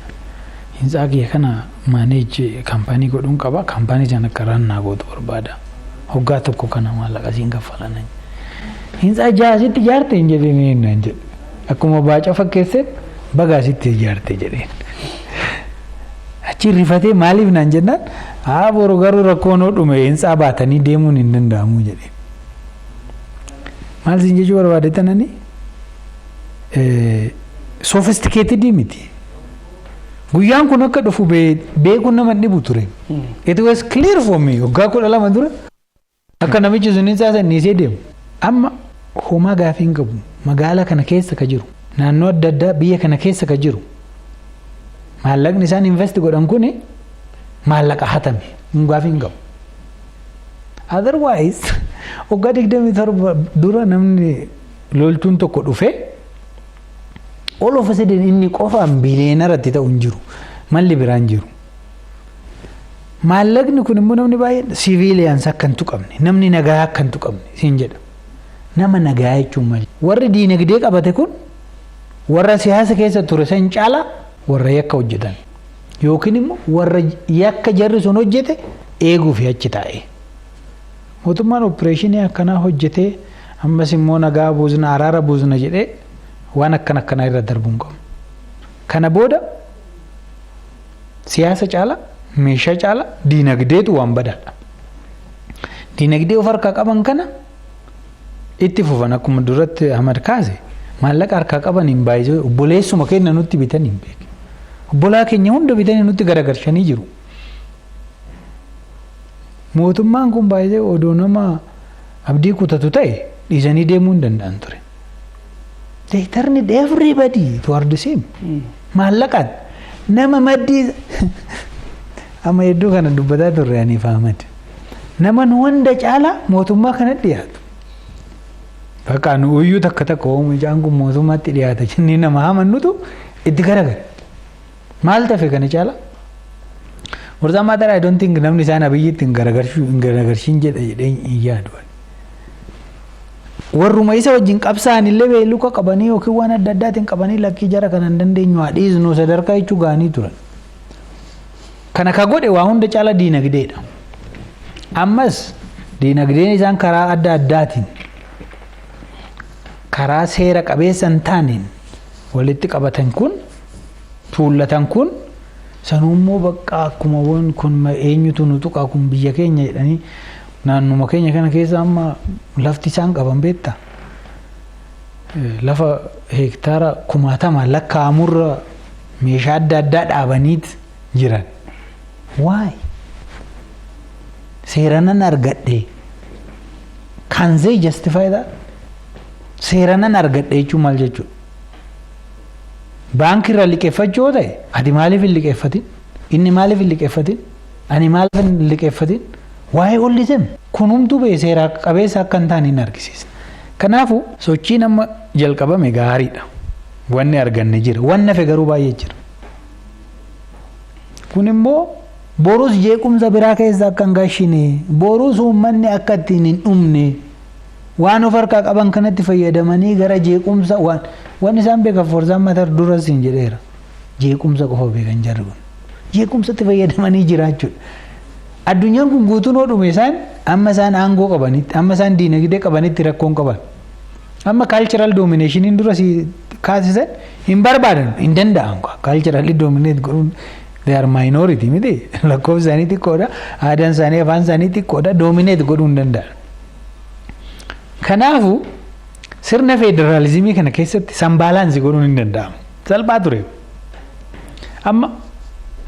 Hinsaa kiyya kana maaneejii kaampaanii godhuun qaba. Kaampaanii sana akka raannaa gootu barbaada. Waggaa tokko kana maallaqa siin kaffala naan jedhe. Hinsaa jaasitti ijaarte hin jedhee naan jedhe. Akkuma baaca fakkeesseet bagaasitti ijaarte jedheen. Achi rifatee maaliif naan jennaan boru garuu rakkoon dhume hinsaa baatanii deemuun hin danda'amu jedheen. Maal siin jechuu barbaade tanani sophisticated miti. Guyyaan kun akka dhufu beekuun nama dhibu ture. It was clear for me waggaa 12 dura akka namichi sun hinsaa sanniisee deemu. Amma homaa gaafii hin qabu magaalaa kana keessa ka jiru naannoo adda addaa biyya kana keessa ka jiru maallaqni isaan invest godhan kun maallaqa hatame hin gaafii hin qabu. Otherwise waggaa 27 dura namni loltuun tokko dhufe all of a sudden inni qofaan biliyeenaratti ta'u hin jiru malli biraan jiru. Maallaqni kun immoo namni baay'een civilians akka hin tuqamne namni nagaa akka hin tuqamne siin jedha. Nama nagaa jechuun maali? Warri diinagdee qabate kun warra siyaasa keessa ture san caala warra yakka hojjetan yookiin immoo warra yakka jarri sun hojjete eeguuf achi taa'e. Mootummaan opereeshinii akkanaa hojjetee ammas immoo nagaa buusna araara buusna jedhee waan akkanaa irra darbuun qabu. Kana booda siyaasa caala meeshaa caala diinagdeetu waan badaadha. Diinagdee of harkaa qaban kana itti fufan akkuma duratti Ahmad kaase maallaqa harkaa qaban hin baay'isee obboleessuma keenya nutti bitan hin beeku. Obbolaa keenya hunda bitanii nutti garagarshanii jiru. Mootummaan kun baay'ee odoo nama abdii kutatu ta'e dhiisanii deemuu hin danda'an ture. They turned everybody toward the same. Maallaqaan nama maddii amma hedduu kana dubbataa turre ani Ahmad. Nama nu hunda caalaa mootummaa kanatti dhiyaatu. Bakka nu uyyuu takka takka oomishaan kun mootummaatti dhiyaata jennee nama hamannutu itti garagara. Maal tafe kana caalaa? Warra maatii I don't think namni isaan abiyyiitti hin garagarshiin jedhee hin yaadu. Warruma isa wajjin qabsaan illee beeluka qabanii yookiin waan adda addaatiin qabanii lakkii jara kana hin dandeenyu haadhiisnu sadarkaa jechuu gaanii turan. Kana ka godhe waa hunda caala diinagdeedha. Ammas diinagdeen isaan karaa adda addaatiin karaa seera qabeessa hin taaneen walitti qabatan kun tuullatan kun sanuummoo bakka akkuma waan kun eenyutu nu tuqa kun biyya keenya jedhanii naannuma keenya kana keessa amma lafti isaan qaban beektaa lafa hektaara 60 lakkaa'amurra meeshaa adda addaa dhaabaniit jiran. Why? Seeranan argadhe. Can they justify that? Seeranan argadhe jechuun maal jechuudha? Baankii irraa liqeeffachuu ta'e ati maaliif hin liqeeffatin? Inni maaliif hin liqeeffatin? Ani maaliif hin liqeeffatin? Waa'ee ollisem kunumtuu bee seera qabeessa akka hin taane hin argisiisa. Kanaafuu sochiin amma jalqabame gaariidha. Wanni arganne jira. Wanni hafe garuu baay'ee jira. Kun immoo borus jeequmsa biraa keessa akka hin gashine borus uummanni akka ittiin hin dhumne waan of harkaa qaban kanatti fayyadamanii gara jeequmsa waan isaan beekan forsaan matar duras hin jedheera. Jeequmsa qofa beekan jarri kun. Jeequmsatti fayyadamanii jiraachuudha. Addunyaan kun guutuun hodhume isaan amma isaan aangoo qabanitti amma isaan diinagdee qabanitti rakkoon qaban. Amma cultural domination dura si kaasisan hin barbaadan hin danda'an cultural dominate godhuun they are minority miti lakkoofsa isaanii xiqqoodha aadaan isaanii afaan isaanii xiqqoodha dominate godhuu hin danda'an. Kanaafuu sirna federaalizimii kana keessatti sanbaalaansii godhuun hin danda'amu. Salphaa ture. Amma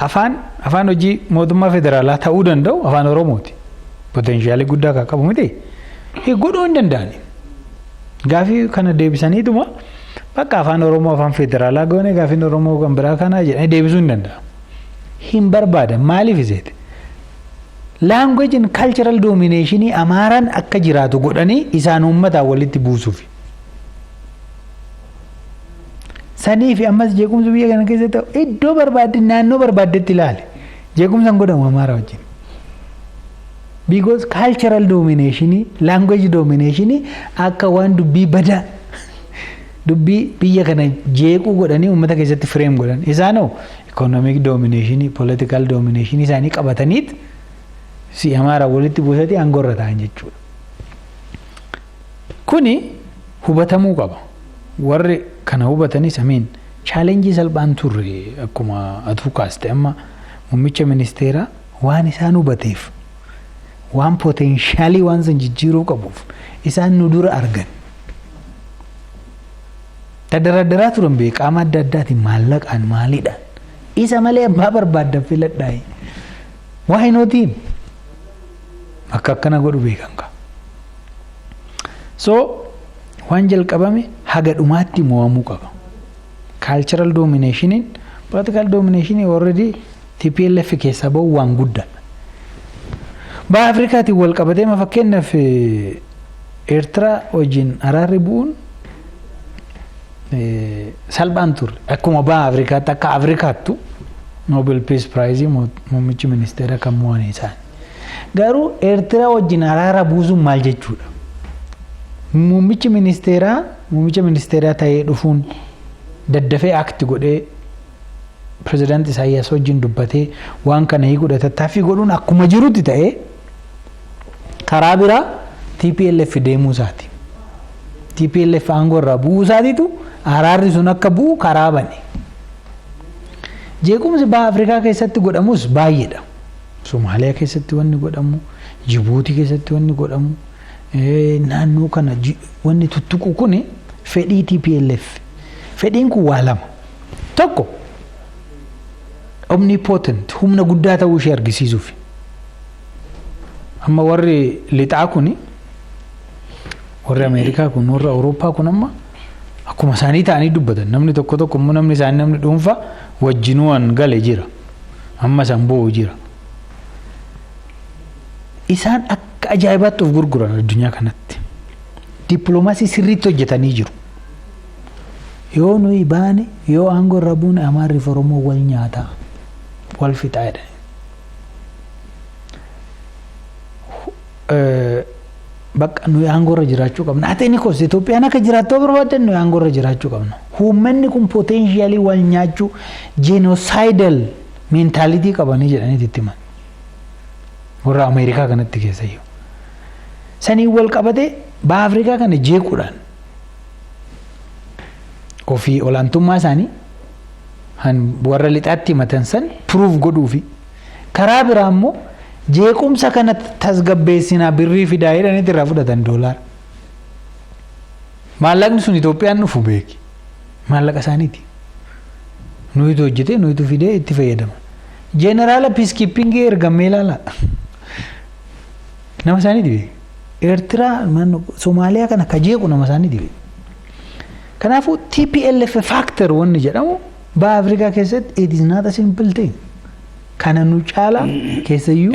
afaan hojii mootummaa federaalaa ta'uu danda'u afaan Oromooti. Poteenshaalii guddaa kan qabu miti. Godhuu hin danda'ani. Gaafii kana deebisaniituma bakka afaan Oromoo afaan federaalaa goone gaafiin Oromoo kan biraa kana jedhanii deebisuu hin danda'amu. Hin barbaadan maaliif iseete? Language and cultural domination Amaaraan akka jiraatu godhanii isaan uummataa walitti buusuuf. Saniif ammas jeequmsa biyya kana keessatti iddoo barbaadde naannoo barbaaddetti ilaali. Jeequmsa hin godhamu Amaaraa wajjin. Because cultural domination, language domination akka waan dubbii badaa dubbii biyya kana jeequu godhanii uummata keessatti frame godhan. Isaanoo economic domination, political domination isaanii qabataniit si Amaaraa walitti buusatti aangorra ta'an jechuudha. Kuni hubatamuu qaba. Warri kana hubatanis challenge salphaan turre akkuma atuu kaaste amma muummicha ministeeraa waan isaan hubateef waan potentiaalii waan san jijjiiruu qabuuf isaan nu dura argan. Tadaraadaraa turan beekaama adda addaatiin maallaqaan maaliidhaan isa malee abbaa barbaaddan filadhaa. Why not him? Akka akkana godhu beekan ka. So waan jalqabame haga dhumaatti mo'amuu qaba. Cultural domination, political domination already TPLF keessa bahu waan guddaadha. Baha Afrikaatiin wal qabatee fakkeenyaaf Eertiraa wajjin araarri bu'uun salphaan turre. Akkuma baha Afrikaatti akka Afrikaattu Nobel Peace Prize muummichi ministeera kan mo'an isaan. Garuu Eertiraa wajjin araara buusuun maal jechuudha? Muummichi ministeeraa ta'ee dhufuun daddafee akti godhee pirezidaantii Isaayyaas wajjin dubbatee waan kana hiikudha tattaaffii godhuun akkuma jirutti ta'ee karaa biraa TPLF deemuu isaati. TPLF aangoo irraa bu'uu isaatiitu araarri sun akka bu'u karaa bane. Jeequmsi baha Afrikaa keessatti godhamus baay'eedha. Somaaliyaa keessatti wanni godhamu, Jibuutii keessatti wanni godhamu, naannoo kana wanni tuttuqu kun fedhii TPLF. Fedhiin kun waa lama. Tokko omnipotent humna guddaa ta'uu ishee argisiisuuf. Amma warri lixaa kun warri Ameerikaa kun warri Awurooppaa kun amma akkuma isaanii ta'anii dubbatan namni tokko immoo namni isaanii namni dhuunfaa wajjinuun gale jira. Amma isaan bo'u jira. Isaan akka ajaa'ibaatti of gurguran addunyaa kanatti. Dippiloomaasii sirriitti hojjetanii jiru. Yoo nuyi baane yoo aangoo irra buune Amaarri fi Oromoo wal nyaataa wal fixaa jedhani. Bakka nuyi aangoo irra jiraachuu qabna. Ati inni koos Itoophiyaan akka jiraattuu barbaadan nuyi aangoo irra jiraachuu qabna. Uummanni kun poteenshiyaalii wal nyaachuu genocidal mentaalitii qabanii jedhanii itti himan. Warra Ameerikaa kanatti keessayyuu. Saniin wal qabatee baha Afrikaa kana jeequudhaan ofii olaantummaa isaanii warra lixaatti himatan san proof godhuufi karaa biraa immoo jeequmsa kana tasgabbeessinaa birrii fidaa jedhaniiti irraa fudhatan doolaara. Maallaqni sun Itoophiyaan dhufu beeki. Maallaqa isaaniiti. Nuyitu hojjete nuyitu fidee itti fayyadama. Jeneraala piiskiippingii ergamee ilaala. Nama isaaniiti beeki. Eertiraa Somaaliyaa kana ka jeequ nama isaaniiti beeki. Kanaafuu TPLF factor wanni jedhamu baha Afrikaa keessatti it is not a simple thing. Kana nu caalaa keessayyuu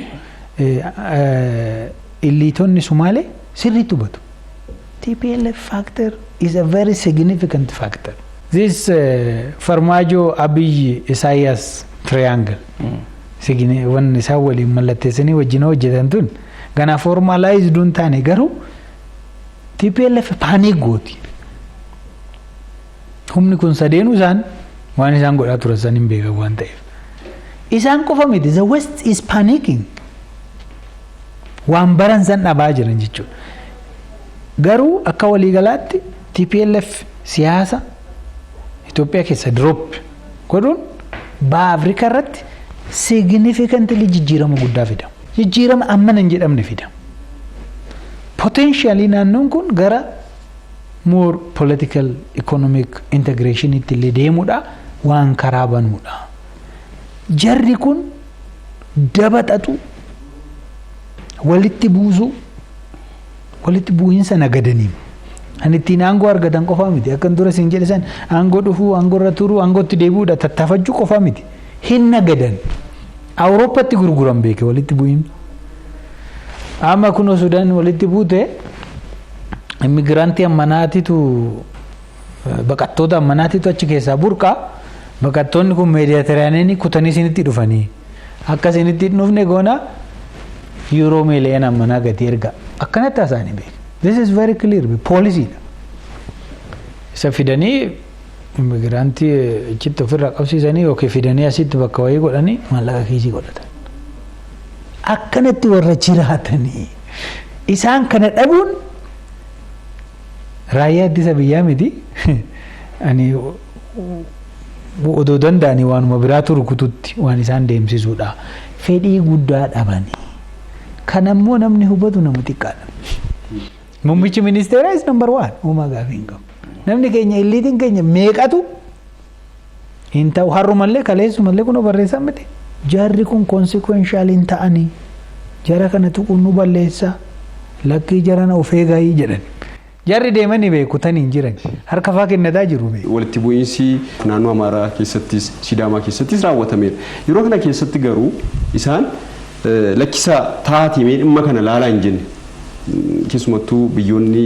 illiitonni Somaalee sirriitti hubatu. TPLF factor is a very significant factor. This Farmaajo Abiy Isaias triangle. Waan isaan waliin mallatteessanii wajjin hojjetan tun gana formalized duun taane garuu TPLF paaniik gooti. Humni kun sadeenu isaan waan isaan godhaa turan san hin beekan waan ta'eef. Isaan qofa miti the West is panicking. Waan baran san dhabaa jiran jechuudha. Garuu akka waliigalaatti TPLF siyaasa Itoophiyaa keessa drop godhuun baha Afrikaa irratti significantly jijjiirama guddaa fida. Jijjiirama amma hin jedhamne fida. Potentially naannoon kun gara more political economic integration itti illee deemuudha waan karaa banuudha. Jarri kun dabaxatu walitti buusuu walitti bu'iinsa nagadanii ani ittiin aangoo argatan qofaa miti akkan dura siin jedhe san aangoo dhufuu aangoo irra turuu aangootti deebi'uudha tattaafachuu qofaa miti hin nagadan Awurooppaatti gurguran beeke walitti bu'iin amma kunoo Sudaan walitti buute immigiraantii ammanaatitu baqattoota ammanaatitu achi keessaa burqaa baqattoonni kun meediyatiraaniin kutanii isinitti dhufanii akka isinitti hin dhufne goona Euro miliyoona ammanaa gati erga akkanatti haasa'anii beeku. This is very clear policy. Isa fidanii immigiraantii achitti ofirraa qabsiisanii yookiin fidanii asitti bakka wayii godhanii maallaqa kiisii godhatan. Akkanatti warra jiraatanii isaan kana dhabuun raayyaa ittisa biyyaa miti. Ani odoo danda'anii waanuma biraatu rukututti waan isaan deemsisuudha. Fedhii guddaa dhabanii. Kanammoo namni hubatu nama xiqqaadha. Muummichi ministeeraa is number 1 uumaa gaafii hin qabu. Namni keenya illiitiin keenya meeqatu hin ta'u har'umallee kaleessumallee kun barreessan miti. Jarri kun consequential hin ta'anii jara kana tuquun nu balleessa lakkii jarana of eegaayii jedhan. Jarri deemanii beekutanii hin jiran harka faa kennataa jiru. Walitti bu'iinsi naannoo Amaaraa keessattis Sidaamaa keessattis raawwatameera. Yeroo kana keessatti garuu isaan lakkisaa taatee dhimma kana laalaa hin jenne keessumattuu biyyoonni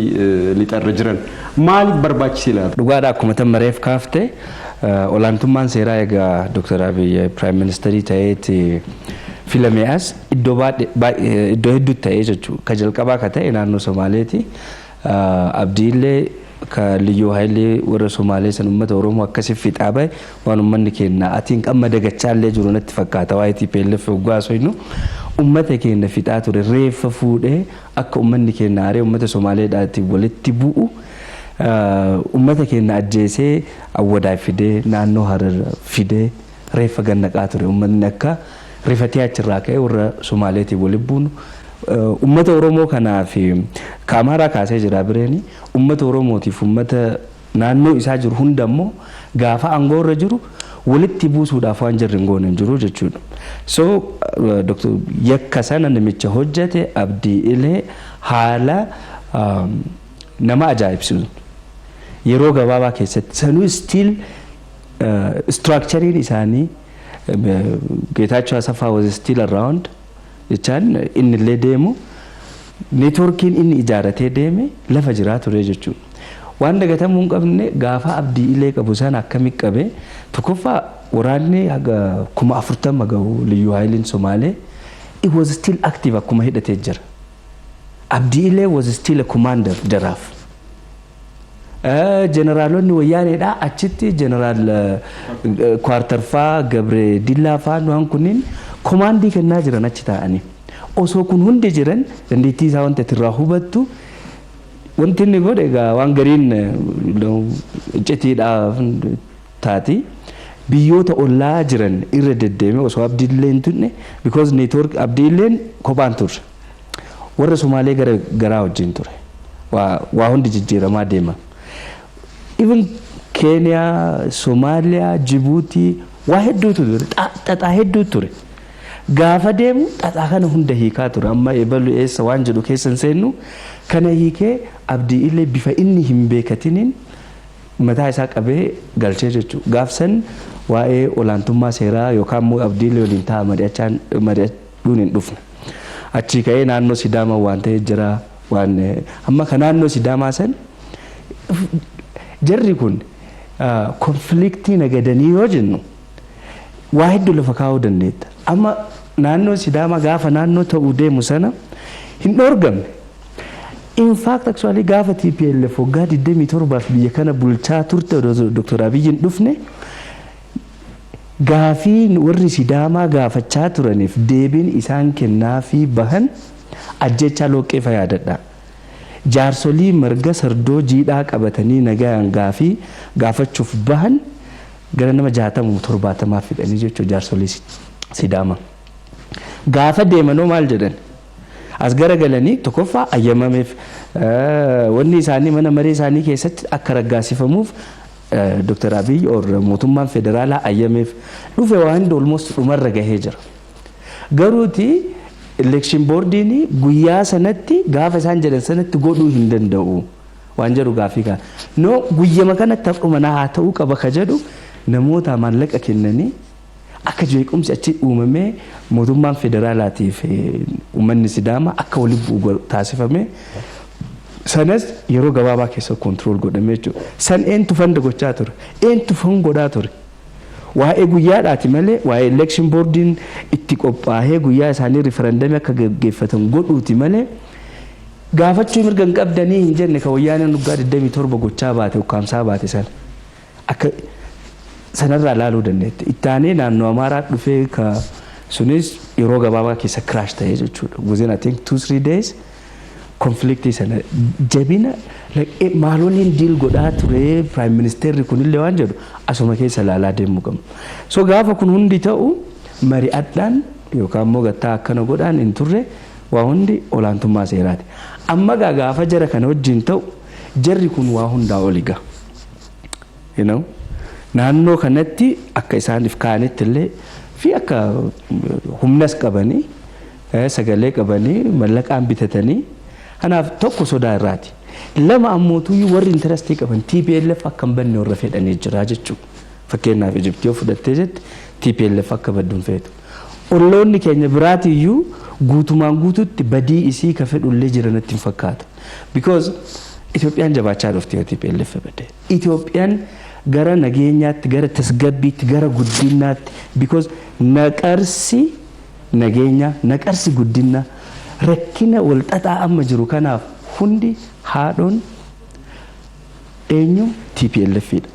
lixarra jiran maaliif barbaachisee laata? Dhugaadha akkuma tammareef kaafte olaantummaan seeraa egaa Dr. Abiy Prime Ministerii ta'eeti filame as iddoo hedduu ta'ee jechuudha. Ka jalqabaa ka ta'e naannoo Somaaleeti. Abdiillee ka liyyuu haayilee warra Somaalee san uummata Oromoo akkasiif fixaa bahe waan uummanni keenya atiin qamma dagachaallee jiru natti fakkaata waa'ee TPLF waggaa soinu uummata keenya fixaa ture reeffa fuudhee akka uummanni keenya aaree uummata Somaaleedhaatti walitti bu'u uummata keenya ajjeesee awwadaa fidee naannoo Harar fidee reeffa gannaqaa ture uummanni akka rifatee achirraa ka'ee warra Somaaleetii walitti bu'u ummata Oromoo kanaaf kaamaaraa kaasee jira bireeni ummata Oromootiif ummata naannoo isaa jiru hundammoo gaafa aangoo irra jiru walitti buusuudhaaf waan jirri ngoon hin jiru jechuudha. So Dr. Yakka sana namicha hojjete Abdii Ilee haala nama ajaa'ibsiisu yeroo gabaabaa keessatti sanuu still structurein isaanii Geetaachoo Asaffaa was still around. Jechaan inni illee deemu neetworkiin inni ijaaratee deeme lafa jiraa ture jechuudha. Waan dagatamuu hin qabne gaafa Abdii Ilee qabu sana akkami qabe tokkoffaa waraanni haga 40,000 gahu liyyuu haayiliin Somaalee it was still active akkuma hidhatee jira. Abdii Ilee was still a commander jaraaf. Generaalonni wayyaaneedha achitti generaal Kwartarfaa Gabree Dillaafaa waan kunniin komaandii kennaa jiran achi taa'anii osoo kun hundi jiran dandeettii isaa wanta irraa hubattu wanti inni godhe egaa waan gariin icciitiidhaaf taati biyyoota ollaa jiran irra deddeeme osoo abdiillee hin tunne because network abdiilleen kophaan turre warra Somaalee garaa wajjin ture waa hundi jijjiiramaa deema even Kenya, Somalia, Djibouti waa hedduutu ture xaxaa hedduu ture gaafa deemu xaxaa kana hunda hiikaa ture amma eebalu eessa waan jedhu keessa hin seennu kana hiikee abdii illee bifa inni hin beekatiniin mataa isaa qabee galchee jechuudha gaafsan waa'ee olaantummaa seeraa yookaan immoo abdii illee waliin ta'a mari'achuun hin dhufne achii ka'ee naannoo Sidaamaa waan ta'ee jira waan amma kan naannoo Sidaamaa san jarri kun konfliktii nagadanii yoo jennu waa hedduu lafa kaa'uu dandeetta amma naannoo Sidaamaa gaafa naannoo ta'uu deemu sana hin dhoorgamne in fact actually gaafa TPLF waggaa 27 biyya kana bulchaa turte Dr. Abiyyiin dhufne gaafii warri Sidaamaa gaafachaa turaniif deebiin isaan kennaa fi bahan ajjechaa looqqee fayyadadha jaarsolii marga sardoo jiidhaa qabatanii nagaan gaafii gaafachuuf bahan gara nama 60-70 fidanii jechuudha jaarsolii Sidaamaa gaafa deemanoo maal jedhan as garagalanii tokkoffaa ayyamameef wanni isaanii mana maree isaanii keessatti akka raggaasifamuuf Dr. Abiy or mootummaan federaalaa ayyameef dhufe waan almost dhumarra gahee jira garuuti election boardiin guyyaa sanatti gaafa isaan jedhan sanatti godhuu hin danda'u waan jedhu gaafii kan no guyyama kanatti dhumana haa ta'uu qaba ka jedhu namoota maallaqa kennanii akka jeequmsi achi uumamee mootummaan federaalaatiif uummanni Sidaamaa akka waliin bu'u taasifame sanas yeroo gabaabaa keessa control godhamee jechuudha san eentu fanda gochaa ture eentu fan godhaa ture waa'ee guyyaadhaati malee waa'ee election boardiin itti qophaa'ee guyyaa isaanii referendamii akka gaggeeffatan godhuuti malee gaafachuu mirga hin qabdanii hin jenne ka wayyaaneen waggaa 27 gochaa baate ukkaamsaa baate sana akka sanarraa ilaaluu dandeette ittaanee naannoo Amaaraa dhufee ka sunis yeroo gabaabaa keessa crash ta'ee jechuudha within I think 2-3 days conflictii sana jabina maaloliin deal godhaa ture prime ministerri kunillee waan jedhu asuma keessa ilaalaa deemuu qabna so gaafa kun hundi ta'u Marii Addaan yookaan immoo gattaa akkana godhaan hin turre waa hundi olaantummaa seeraati amma gaafa jara kana wajjin ta'u jarri kun waa hundaa oliga you know naannoo kanatti akka isaaniif kaanitti illee fi akka humnas qabanii sagalee qabanii mallaqaan bitatanii kanaaf tokko sodaa irraati lama ammootu warri interestii qaban TPLF akka hin banne warra fedhanii jira jechuudha fakkeenyaaf Ijiptii fudhattee jetti TPLF akka badduun feetu olloonni keenya biraati iyyuu guutumaan guututti badii isii ka fedhullee jiranatti hin fakkaatu because Itoophiyaan jabaachaa dhufti TPLF badee Itoophiyaan gara nageenyaatti gara tasgabbiitti gara guddinaatti because naqarsi nageenya naqarsi guddina rakkina wal xaxaa amma jiru kanaaf hundi haadhoon eenyu TPLF-dha.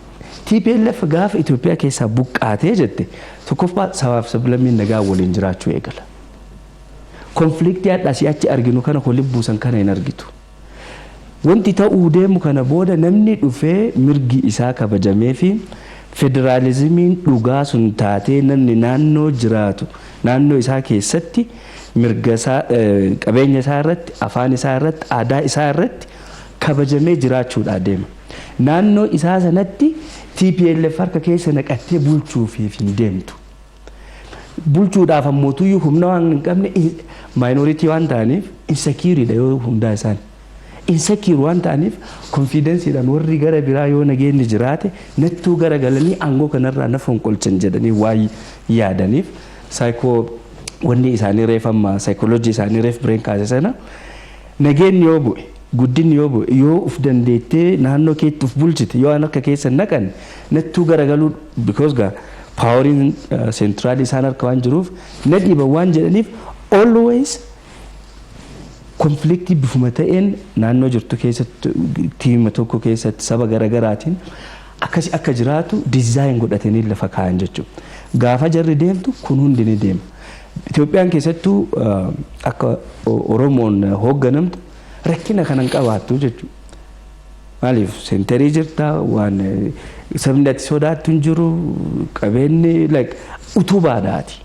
TPLF gaafa Itoophiyaa keessaa buqqaatee jette tokkoffaa sabaaf sablammiin nagaa waliin jiraachuu eegala. Konfliktii hadhaa si'achi arginu kana waliin buusan kana hin argitu. Wanti ta'uu deemu kana booda namni dhufee mirgi isaa kabajamee fi federaalizimiin dhugaa sun taatee namni naannoo jiraatu naannoo isaa keessatti mirga isaa qabeenya isaa irratti afaan isaa irratti aadaa isaa irratti kabajamee jiraachuudha deema. Naannoo isaa sanatti TPLF harka keessa naqattee bulchuuf hin deemtu. Bulchuudhaaf ammootuyyuu humna waan hin qabne minority waan ta'aniif insecure yoo hundaa isaanii. Insecure waan ta'aniif confidenceedhaan warri gara biraa yoo nageenyi jiraate nattuu gara galanii aangoo kanarraa na fonqolchan jedhanii waa yaadaniif wanni isaanii reef amma psychology isaanii reef brain kaase sana nageenyi yoo bu'e guddinni yoo bu'e yoo uf dandeettee naannoo keetti uf bulchite yoo harka keessa naqan nattuu gara galuu because poweriin central isaan harka waan jiruuf na dhiiban waan jedhaniif always konfliktii bifuma ta'een naannoo jirtu keessatti tiima tokko keessatti saba garaagaraatiin akkasi akka jiraatu design godhatanii lafa kaa'an jechuudha. Gaafa jarri deemtu kun hundi ni deema. Itoophiyaan keessattuu akka Oromoon hoogganamtu rakkina kanan qabaattu jechuudha. Maaliif seenterii jirta waan sabni ati sodaattu hin jiru qabeenyi like utubaadhaati.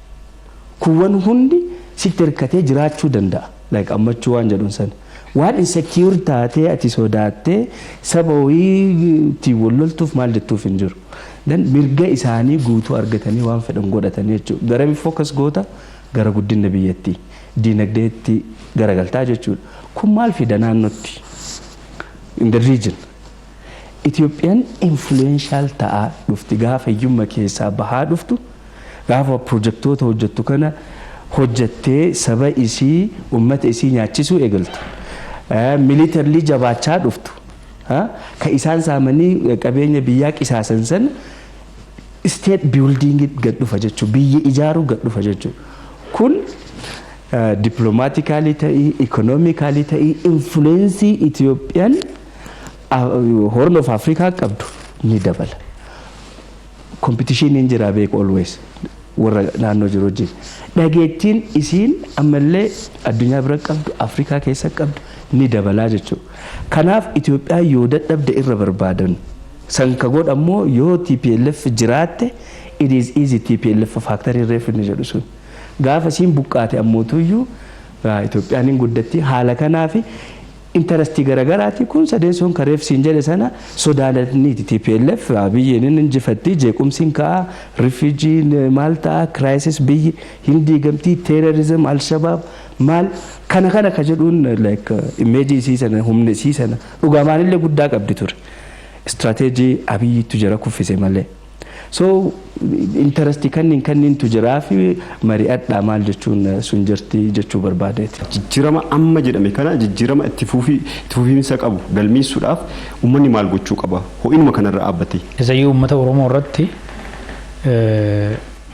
Kuwwan hundi sitti hirkatee jiraachuu danda'a. Like ammachuu waan jedhuun sana. Waan insecure taatee ati sodaattee saba wayii wal loltuuf maal jettuuf hin jiru. Dan mirga isaanii guutuu argatanii waan fedhan godhatanii jechuudha. Gara focus goota gara guddina biyyattii diinagdeetti garagaltaa jechuudha. Kun maal fida naannootti? In the region. Itoophiyaan influential ta'aa dhufti gaafa hiyyummaa keessaa bahaa dhuftu gaafa pirojektoota hojjettu kana hojjettee saba isii uummata isii nyaachisuu eegaltu. Militarli jabaachaa dhuftu. Ka isaan saamanii qabeenya biyyaa qisaasan sana state building gad dhufa jechuudha. Biyya ijaaruu gad dhufa jechuudha. Kun diplomatically ta'ii, economically ta'ii, influence Itoophiyaan Horn of Africa qabdu ni dabala. Competition hin jira beek always warra naannoo jiru wajjin. Dhageettiin isiin ammallee addunyaa bira qabdu Afrikaa keessa qabdu ni dabalaa jechuudha. Kanaaf Itoophiyaa yoo dadhabde irra barbaadan sanka godhammoo yoo TPLF jiraatte it is easy TPLF factory revenue jedhu sun. Gaafa siin buqqaate ammootuyyuu Itoophiyaan hin guddatti haala kanaafi interesti garagaraati kun sadeessoon kareef siin jedhe sana sodaananiiti TPLF biyyi inni injifatti jeequmsiin ka'a refugee maal ta'a crisis biyyi hin diigamtii terrorism al-shabaab maal kana ka jedhuun like image isii sana humna isii sana dhugaamaanillee guddaa qabdi ture strategy abiyyiitu jira kuffise malee. So interesti kanniin tu jiraa fi Marii Addaa maal jechuun sun jirti jechuu barbaadeeti. Jijjiirama amma jedhame kana jijjiirama itti fufiinsa qabu galmeessuudhaaf uummanni maal gochuu qaba? Ho'inuma kanarra dhaabbate. Isayyuu uummata Oromoo irratti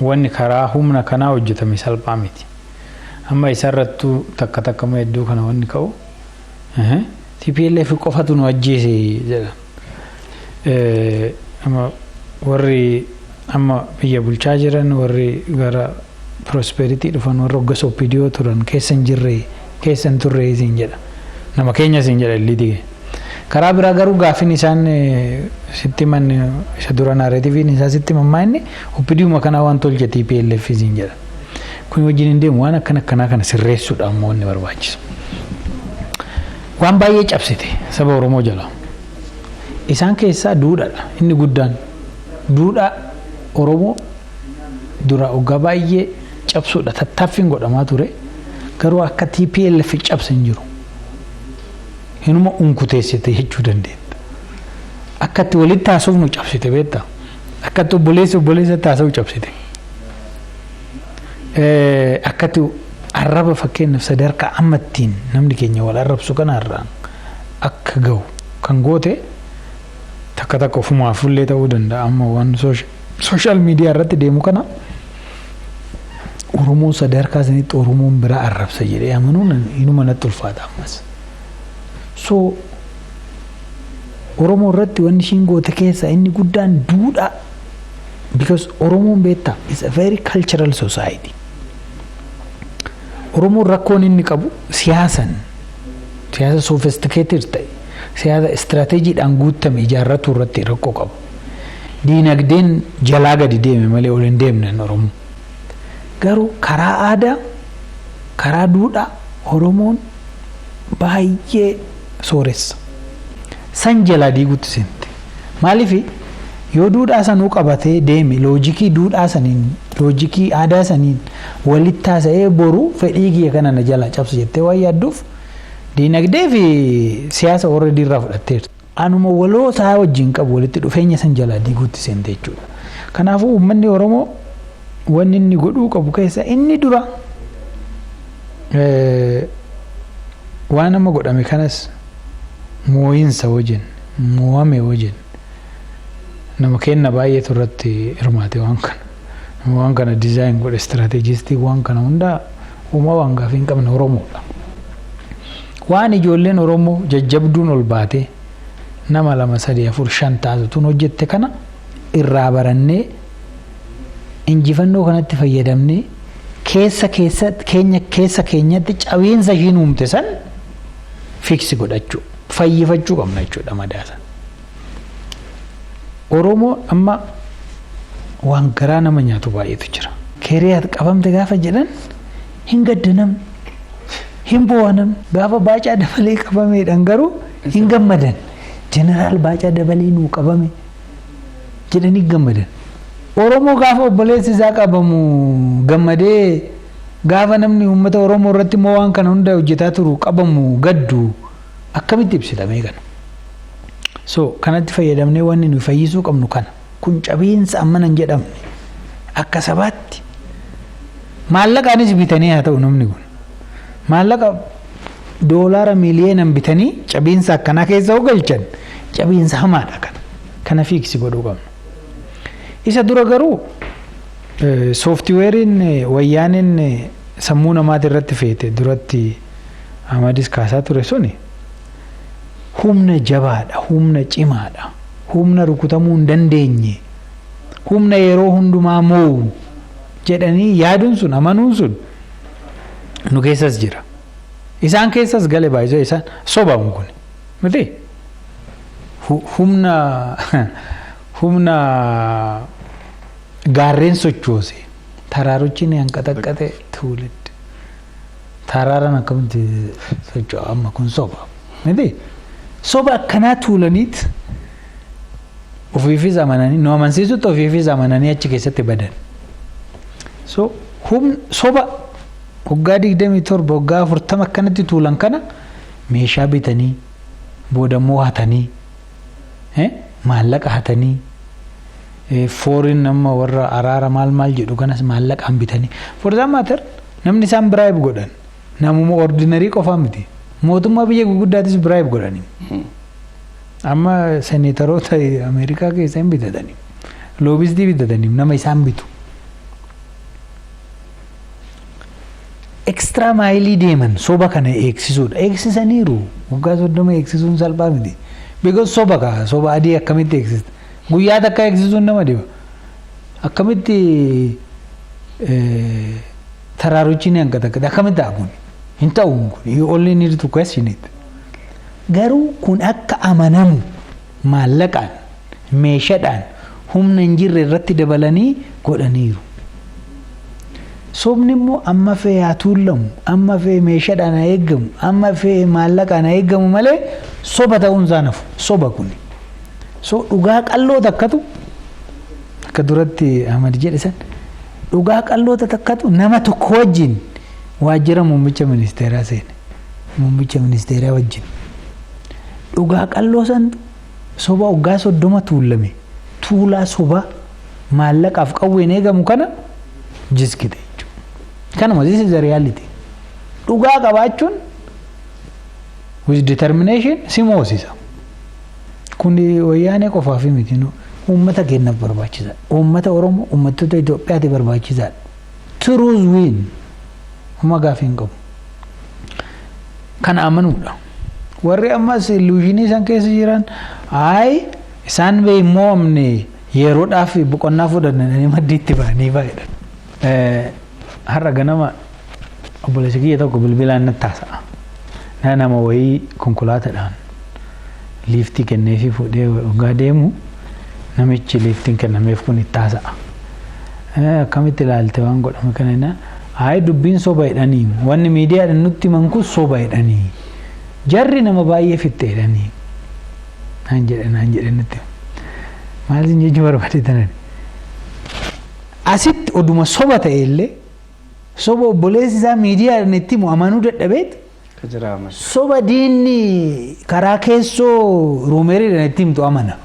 wanni karaa humna kanaa hojjetame salphaa miti. Amma isarrattu takka hedduu kana wanni ka'u TPLF qofatu nu ajjeese jedha. Warri amma biyya bulchaa jiran warri gara prosperity dhufan warri hoggas OPDO turan keessan turre isin jedha. Nama keenya isin jedha illee dige. Karaa biraa garuu gaafin isaan sitti man isa dura narratiiviin isaa sitti mammaa'inni OPDO kanaa waan tolche TPLF isin jedha. Kun wajjin hin deemu waan akkanaa kana sirreessuudha ammoo wanni barbaachisu. Waan baay'ee cabsite saba Oromoo jala. Isaan keessaa duudhaadha inni guddaan. Duudha Oromoo dura waggaa baay'ee cabsuudha tattaaffiin godhamaa ture garuu akka TPLF cabsan jiru. Hinuma unkuteessite jechuu dandeetta. Akkatti walitti taasisuuf nu cabsite beektaa. Akkatti obboleessa taasisuu cabsite. Akkatti arraba fakkeenyaaf sadarkaa ammattiin namni keenya wal arrabsu kanarraan akka gahu kan goote takka ofumaa fullee ta'uu danda'a amma waan social media irratti deemu kana Oromoon sadarkaa sanitti Oromoon biraa arrabsa jedhee amanuun inuma natti ulfaata ammas. So Oromoo irratti wanni ishiin goote keessa inni guddaan duudha because Oromoon beektaa is a very cultural society. Oromoon rakkoon inni qabu siyaasa sophisticated ta'e. Siyaasa istiraatiijiidhaan guutame ijaarratu irratti rakkoo qabu. Diinagdeen jalaa gadi deeme malee ol hin deemne Oromoo. Garuu karaa aadaa, karaa duudhaa Oromoon baay'ee sooressa. San jalaa diiguutti seente. Maaliif yoo duudhaa sanuu qabatee deeme loojikii duudhaa saniin, loojikii aadaa saniin walitti taasisee boru fedhii kiyya kana na jalaa cabsa jettee waan yaadduuf diinagdee fi siyaasa already irraa fudhatteerti. Anuma waloo isaa wajjin qabu walitti dhufeenya san jalaa diiguutti seente jechuudha. Kanaafuu uummanni Oromoo wanni inni godhuu qabu keessa inni dura waan amma godhame kanas mooyinsa wajjin mo'ame wajjin nama kenna baay'eetu irratti hirmaate waan kana. Waan kana design godhe strategistii waan kana hunda uuma waan gaafii hin qabne Oromoodha. Waan ijoolleen Oromoo jajjabduun ol baate nama 2 3 4 5 taasisuun hojjette kana irraa barannee injifannoo kanatti fayyadamnee keessa keenyatti cawiinsa ishiin uumte san fiksi godhachuu fayyifachuu qabna jechuudha madaasan. Oromoo amma waan garaa nama nyaatu baay'eetu jira. Keeriyaat qabamte gaafa jedhan hin gaddanam, hin boo'anam. Gaafa Baacaa Dabalee qabameedhaan garuu hin gammadan. Jeneraal Baacaa Dabalee nuu qabame jedhanii gammadan. Oromoo gaafa obboleessi isaa qabamu gammadee gaafa namni uummata Oromoo irratti immoo waan kana hunda hojjetaa turu qabamu gaddu akkamitti ibsitamee kana. So kanatti fayyadamnee wanni nuyi fayyisuu qabnu kana. Kun cabiinsa amma nan jedhamne akka sabaatti maallaqaanis bitanii haa ta'u namni kun maallaqa doolaara miiliyoonaan bitanii cabiinsa akkanaa keessa galchan cabiinsa hamaadha kana fiiksi godhuu qabnu. Isa dura garuu sooftiweeriin wayyaaniin sammuu namaati irratti feete duratti Ahmadis kaasaa ture suni humna jabaadha, humna cimaadha, humna rukutamuu hin dandeenye, humna yeroo hundumaa moo'u jedhanii yaaduun sun amanuun sun nu keessas jira. Isaan keessas gale baay'isoo isaan sobamu kun miti humna gaarreen sochoose taraarochi ni hanqaxaqqate tuulidde taraaraan akkamitti socho'a amma kun soba miti soba akkanaa tuulaniit ofiifis amananii nu amansiisutti ofiifis amananii achi keessatti badan. So soba waggaa 27 waggaa 40 akkanatti tuulan kana meeshaa bitanii boodammoo hatanii maallaqa hatanii fooriin nama warra araara maal jedhu kanas maallaqaan bitanii for that matter namni isaan bribe godhan namuma ordinary qofaa miti mootummaa biyya gurguddaatis bribe godhanii amma seneetaroota Ameerikaa keessa hin bitatanii loobistii bitatanii nama isaan bitu extra maayilii deeman soba kana eegsisuudha. Eegsisaniiru waggaa 30 eegsisuun salphaa miti. Because soba adii akkamitti eegsista? Guyyaa takka eegsisuun nama dhiba. Akkamitti taraarochi ni hanqaxaqqate akkamitti kun hin ta'u kun you only need to question it. Garuu kun akka amanamu maallaqaan meeshaadhaan humna hin jirre irratti dabalanii godhaniiru. Sobni immoo amma fee haa tuulamu, amma fee meeshaadhaan haa eeggamu, amma fee maallaqaan haa eeggamu malee soba ta'uun isaa nafu soba kun. So dhugaa qalloo takkatu akka duratti Ahmad jedhe san dhugaa qalloo takkatu nama tokko wajjin waajjira muummicha ministeeraa seene muummicha ministeeraa wajjin dhugaa qalloo san soba waggaa 30 tuulame tuulaa soba maallaqaaf qawween eegamu kana jiskite. Kanuma this is the reality. Dhugaa qabaachuun with determination si moosisa. Kun wayyaanee qofaaf miti uummata keenyaaf barbaachisaadha. Uummata Oromoo uummattoota Itoophiyaatiif barbaachisaadha. Truth win huma gaafii hin qabu. Kana amanuudha. Warri ammas illuushinii isaan keessa jiran isaan bee immoo amne yeroodhaaf boqonnaa fudhannanii maddiitti ba'anii baay'eedha. Har'a ganama obboleessi kiyya tokko bilbilaan natti haasa'a. Nama wayii konkolaataadhaan liiftii kenneefii fuudhee waggaa deemu namichi liiftiin kennameef kun itti haasa'a. Akkamitti ilaalte waan godhame kana dubbiin soba jedhanii wanni miidiyaadhaan nutti himan kun soba jedhanii jarri nama baay'ee fitte jedhanii naan jedhe nutti maaliin jechuu barbaadetan asitti oduma soba ta'e illee soba obboleessi isaa miidiyaadhaan itti himu amanuu dadhabeet soba diinni karaa keessoo ruumeeriidhaan itti himtu amana.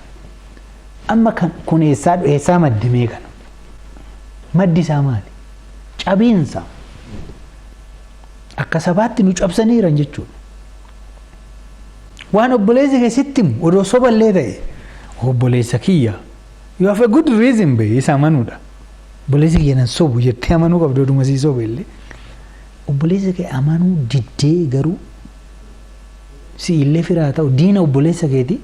Amma kun eessaa maddimee kana maddi isaa maali? Cabiinsa akka sabaatti nu cabsaniiran jechuudha. Waan obboleessi keessatti himu odoo soba illee ta'e obboleessa kiyya you have a good reason bee isa amanuudha. Obboleessi kiyya nan sobu jettee amanuu qabdu oduma sii soba illee obboleessa kee amanuu diddee garuu si illee firaa ta'u diina obboleessa keeti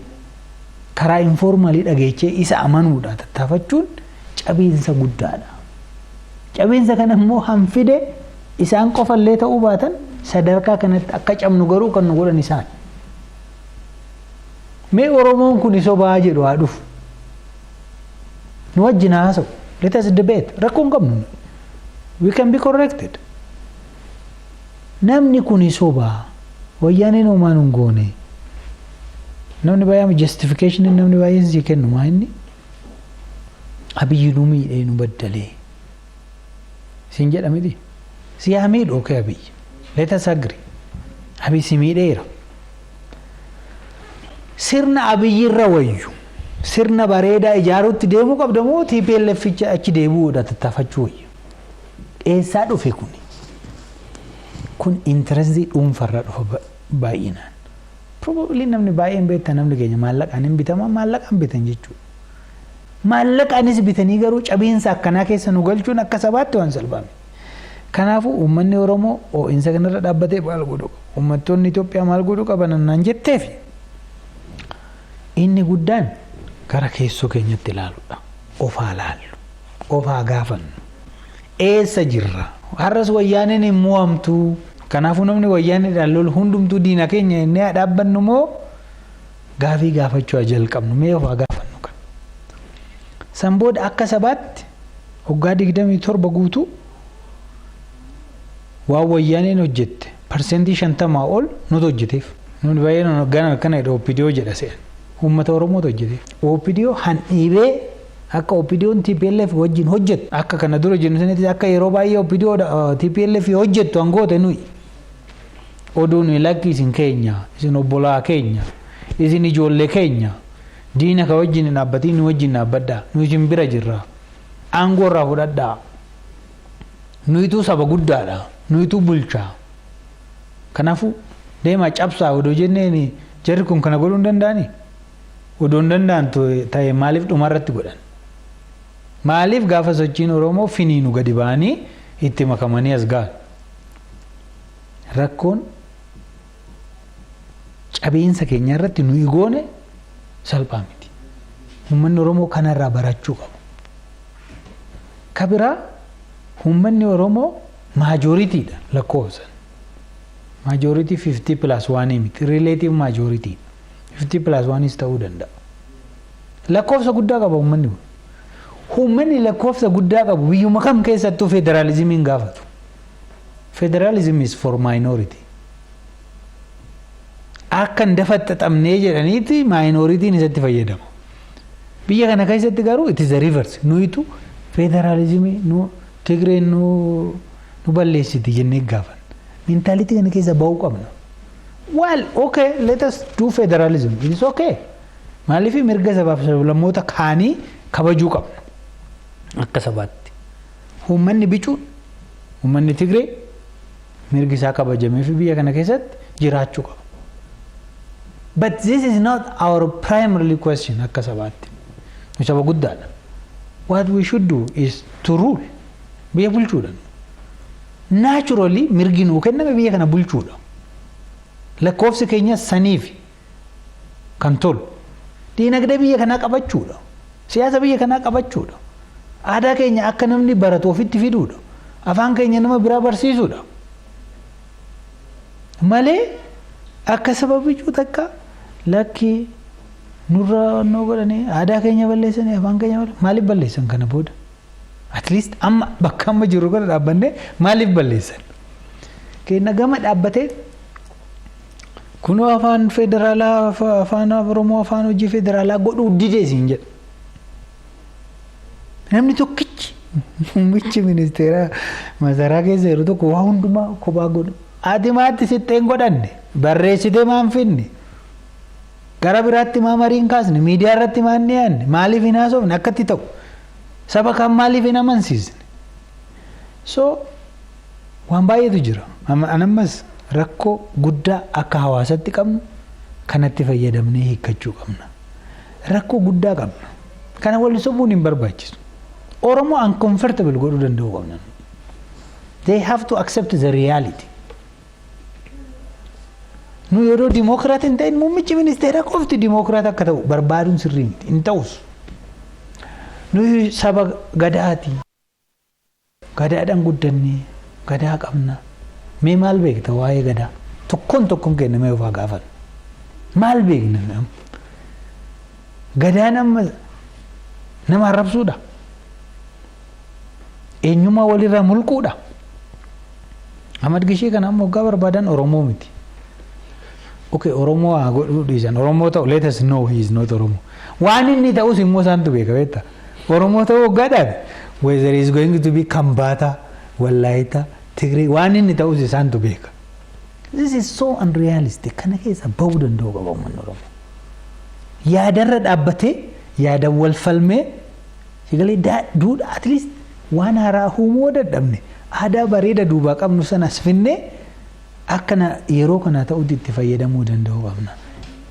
karaa informaalii dhageechee isa amanuudha tattaafachuun cabiinsa guddaadha. Cabiinsa kana immoo hanfide isaan qofallee ta'uu baatan sadarkaa kanatti akka cabnu garuu kan nu godhan isaan. Mee Oromoon kun sobaa jedhu haa dhufu. nu wajjin haasa'u. Let us debate. Rakkoon qabnu. We can be corrected. Namni kuni sobaa. Wayyaaneen homaan hin goone. Namni baay'ee justification namni baay'een sii kennu maa inni? Abiyyi nu miidhee nu baddalee. Siin jedhamiti. Si haa miidhu okay abiyyi. Let us agree. Abiyyi si miidheera. Sirna abiyyi irra wayyu. Sirna bareedaa ijaaruutti deemuu qabda moo TPLF achi deebi'uudha tattaafachuu wayyu. Eessaa dhufe kuni? Kun intarastii dhuunfarra dhufa baay'inaan. Probably namni baay'een beekta namni keenya maallaqaan hin bitama maallaqaan bitan jechuudha. Maallaqaanis bitanii garuu cabiinsa akkanaa keessa nu galchuun akka sabaatti waan salphaame. Kanaafuu uummanni Oromoo ho'iinsa kanarra dhaabbatee maal godhu qaba? Uummattoonni Itoophiyaa maal godhu qaban naan jetteefi inni guddaan gara keessoo keenyatti ilaaluudha. Ofaa laallu. Ofaa gaafannu. Eessa jirra? Har'as wayyaaneen hin mo'amtu. Kanaafuu namni wayyaanedhaan lolu hundumtuu diina keenya inni dhaabbannu moo gaafii gaafachuu jalqabnu mee ofaa gaafannu kan. San booda akka sabaatti waggaa 27 guutuu waan wayyaaneen hojjette parsentii 50 ol nuti hojjeteef. Nuti baay'een hoggaan akkana jedha OPDO jedha se'an. Uummata Oromootu hojjeteef. OPDO handhiibee akka OPDO'n TPLF wajjin hojjetu akka kana dura jennu sanitti akka yeroo baay'ee OPDO TPLF hojjettu hangoote nuyi. Oduun lakki isin keenya, isin obbolaa keenya, isin ijoollee keenya, diina ka wajjin dhaabbatii nu wajjin dhaabbadhaa, nu isin bira jirra. Aangoo irraa fudhadhaa. Nuyituu saba guddaadha, nuyituu bulchaa. Kanaafuu deemaa cabsaa odoo jenneen jarri kun kana godhuu hin danda'anii? Odoo hin danda'an ta'e maaliif dhumarratti godhan? Maaliif gaafa sochiin Oromoo finiinu gadi ba'anii itti makamanii as ga'an? Rakkoon cabiinsa keenya irratti nuyi goone salphaa miti. Uummanni Oromoo kanarraa barachuu qabu. Kabiraa uummanni Oromoo maajoritiidha lakkoofsan. Majority 50+1 miti. Relative majority. 50+1 ta'uu danda'a. Lakkoofsa guddaa qaba uummanni kun. Uummanni lakkoofsa guddaa qabu biyyuma kam keessattuu federaalizimiin gaafatu. Federalism is for minority. Akka dafaxaxamnee jedhaniiti minoritiin isatti fayyadama. Biyya kana keessatti garuu it is a reverse. Nuyitu federalizimii nu Tigreen nu balleessiti jennee gaafan. Mentality kana keessa ba'uu qabna. Well, okay, let us do federalism. It is okay. Maaliif mirga sabaaf sablammoota kaanii kabajuu qabna. Akka sabaatti. Uummanni bicuun, uummanni Tigree mirgi isaa kabajamee fi biyya kana keessatti jiraachuu qaba. But this is not our primary question akka sabaatti. Nu saba guddaadha. What we should do is to rule. Biyya bulchuudhaan. Naturally mirgi nuu kenname biyya kana bulchuudha. Lakkoofsi keenya saniif kan tolu. Diinagdee biyya kanaa qabachuudha. Siyaasa biyya kanaa qabachuudha. Aadaa keenya akka namni baratu ofitti fiduudha. Afaan keenya nama biraa barsiisuudha. Malee akka sababichuu takka lakki nurra noo godhanii aadaa keenya balleessanii afaan keenya maaliif balleessan kana booda? At least amma bakka amma jiru kana dhaabbannee maaliif balleessan? Keenya gama dhaabbatee kunoo afaan federaalaa afaan Oromoo afaan hojii federaalaa godhuu didee siin jedha. Namni tokkichi muummichi ministeera masaraa keessa yeroo tokko waa hundumaa kophaa godhu. Ati maatti sitteen godhanne barreessitee maan finne gara biraatti maa mariin kaasne miidiyaa irratti maan dhiyaanne maaliif hin haasofne akkatti ta'u saba kan maaliif hin amansiisne. So waan baay'eetu jira. Anammas rakkoo guddaa akka hawaasatti qabnu kanatti fayyadamnee hiikkachuu qabna. Rakkoo guddaa qabna. Kana wal sobuun hin barbaachisu. Oromoo uncomfortable godhuu danda'u qabna. They have to accept the reality. Nu yeroo dimokiraat hin ta'in muummichi ministeera qofti dimokiraat akka ta'u barbaaduun sirrii miti. Hin ta'us. Nu saba gadaati. Gadaadhaan guddannee gadaa qabna. Mee maal beekta waa'ee gadaa? Tokkoon kennamee ofaa gaafan. Maal beekna? Gadaan amma nama arrabsuudha. Eenyummaa walirraa mulquudha. Ahmad Gishee kana ammoo waggaa barbaadan Oromoo miti. Okay, Oromoo haa godhuu dhiisan. Oromoo ta'u let us know he is not Oromo. Waan inni ta'us immoo isaantu beeka beekta. Oromoo ta'uu waggaadhaan whether he is going to be Kambata, Wallaita, Tigray waan inni ta'us isaantu beeka. This is so unrealistic. Kana keessa bahuu danda'u qaba uummanni Oromoo. Yaadarra dhaabbatee yaada wal falmee shigalee duudha at least waan haaraa uumuu dadhabne aadaa bareeda duubaa qabnu sanas finnee akkana yeroo kana ta'utti itti fayyadamuu danda'u qabna.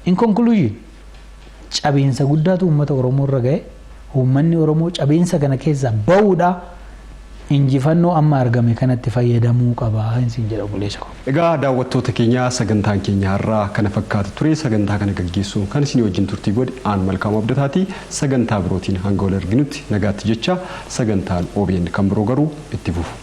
In conclusion, cabeensa guddaatu uummata Oromoo irra ga'e. Uummanni Oromoo cabeensa kana keessa bahuudha. Injifannoo amma argame kanatti fayyadamuu qaba hin jedha buleessa ko. Egaa daawwattoota keenya sagantaan keenya har'aa kana fakkaatu ture. Sagantaa kana gaggeessuun kan isin wajjin turtii godhe aan Malkaam Abdataati. Sagantaa birootiin hanga wal arginutti nagaatti jecha sagantaan OBN kan biroo garuu itti fufu.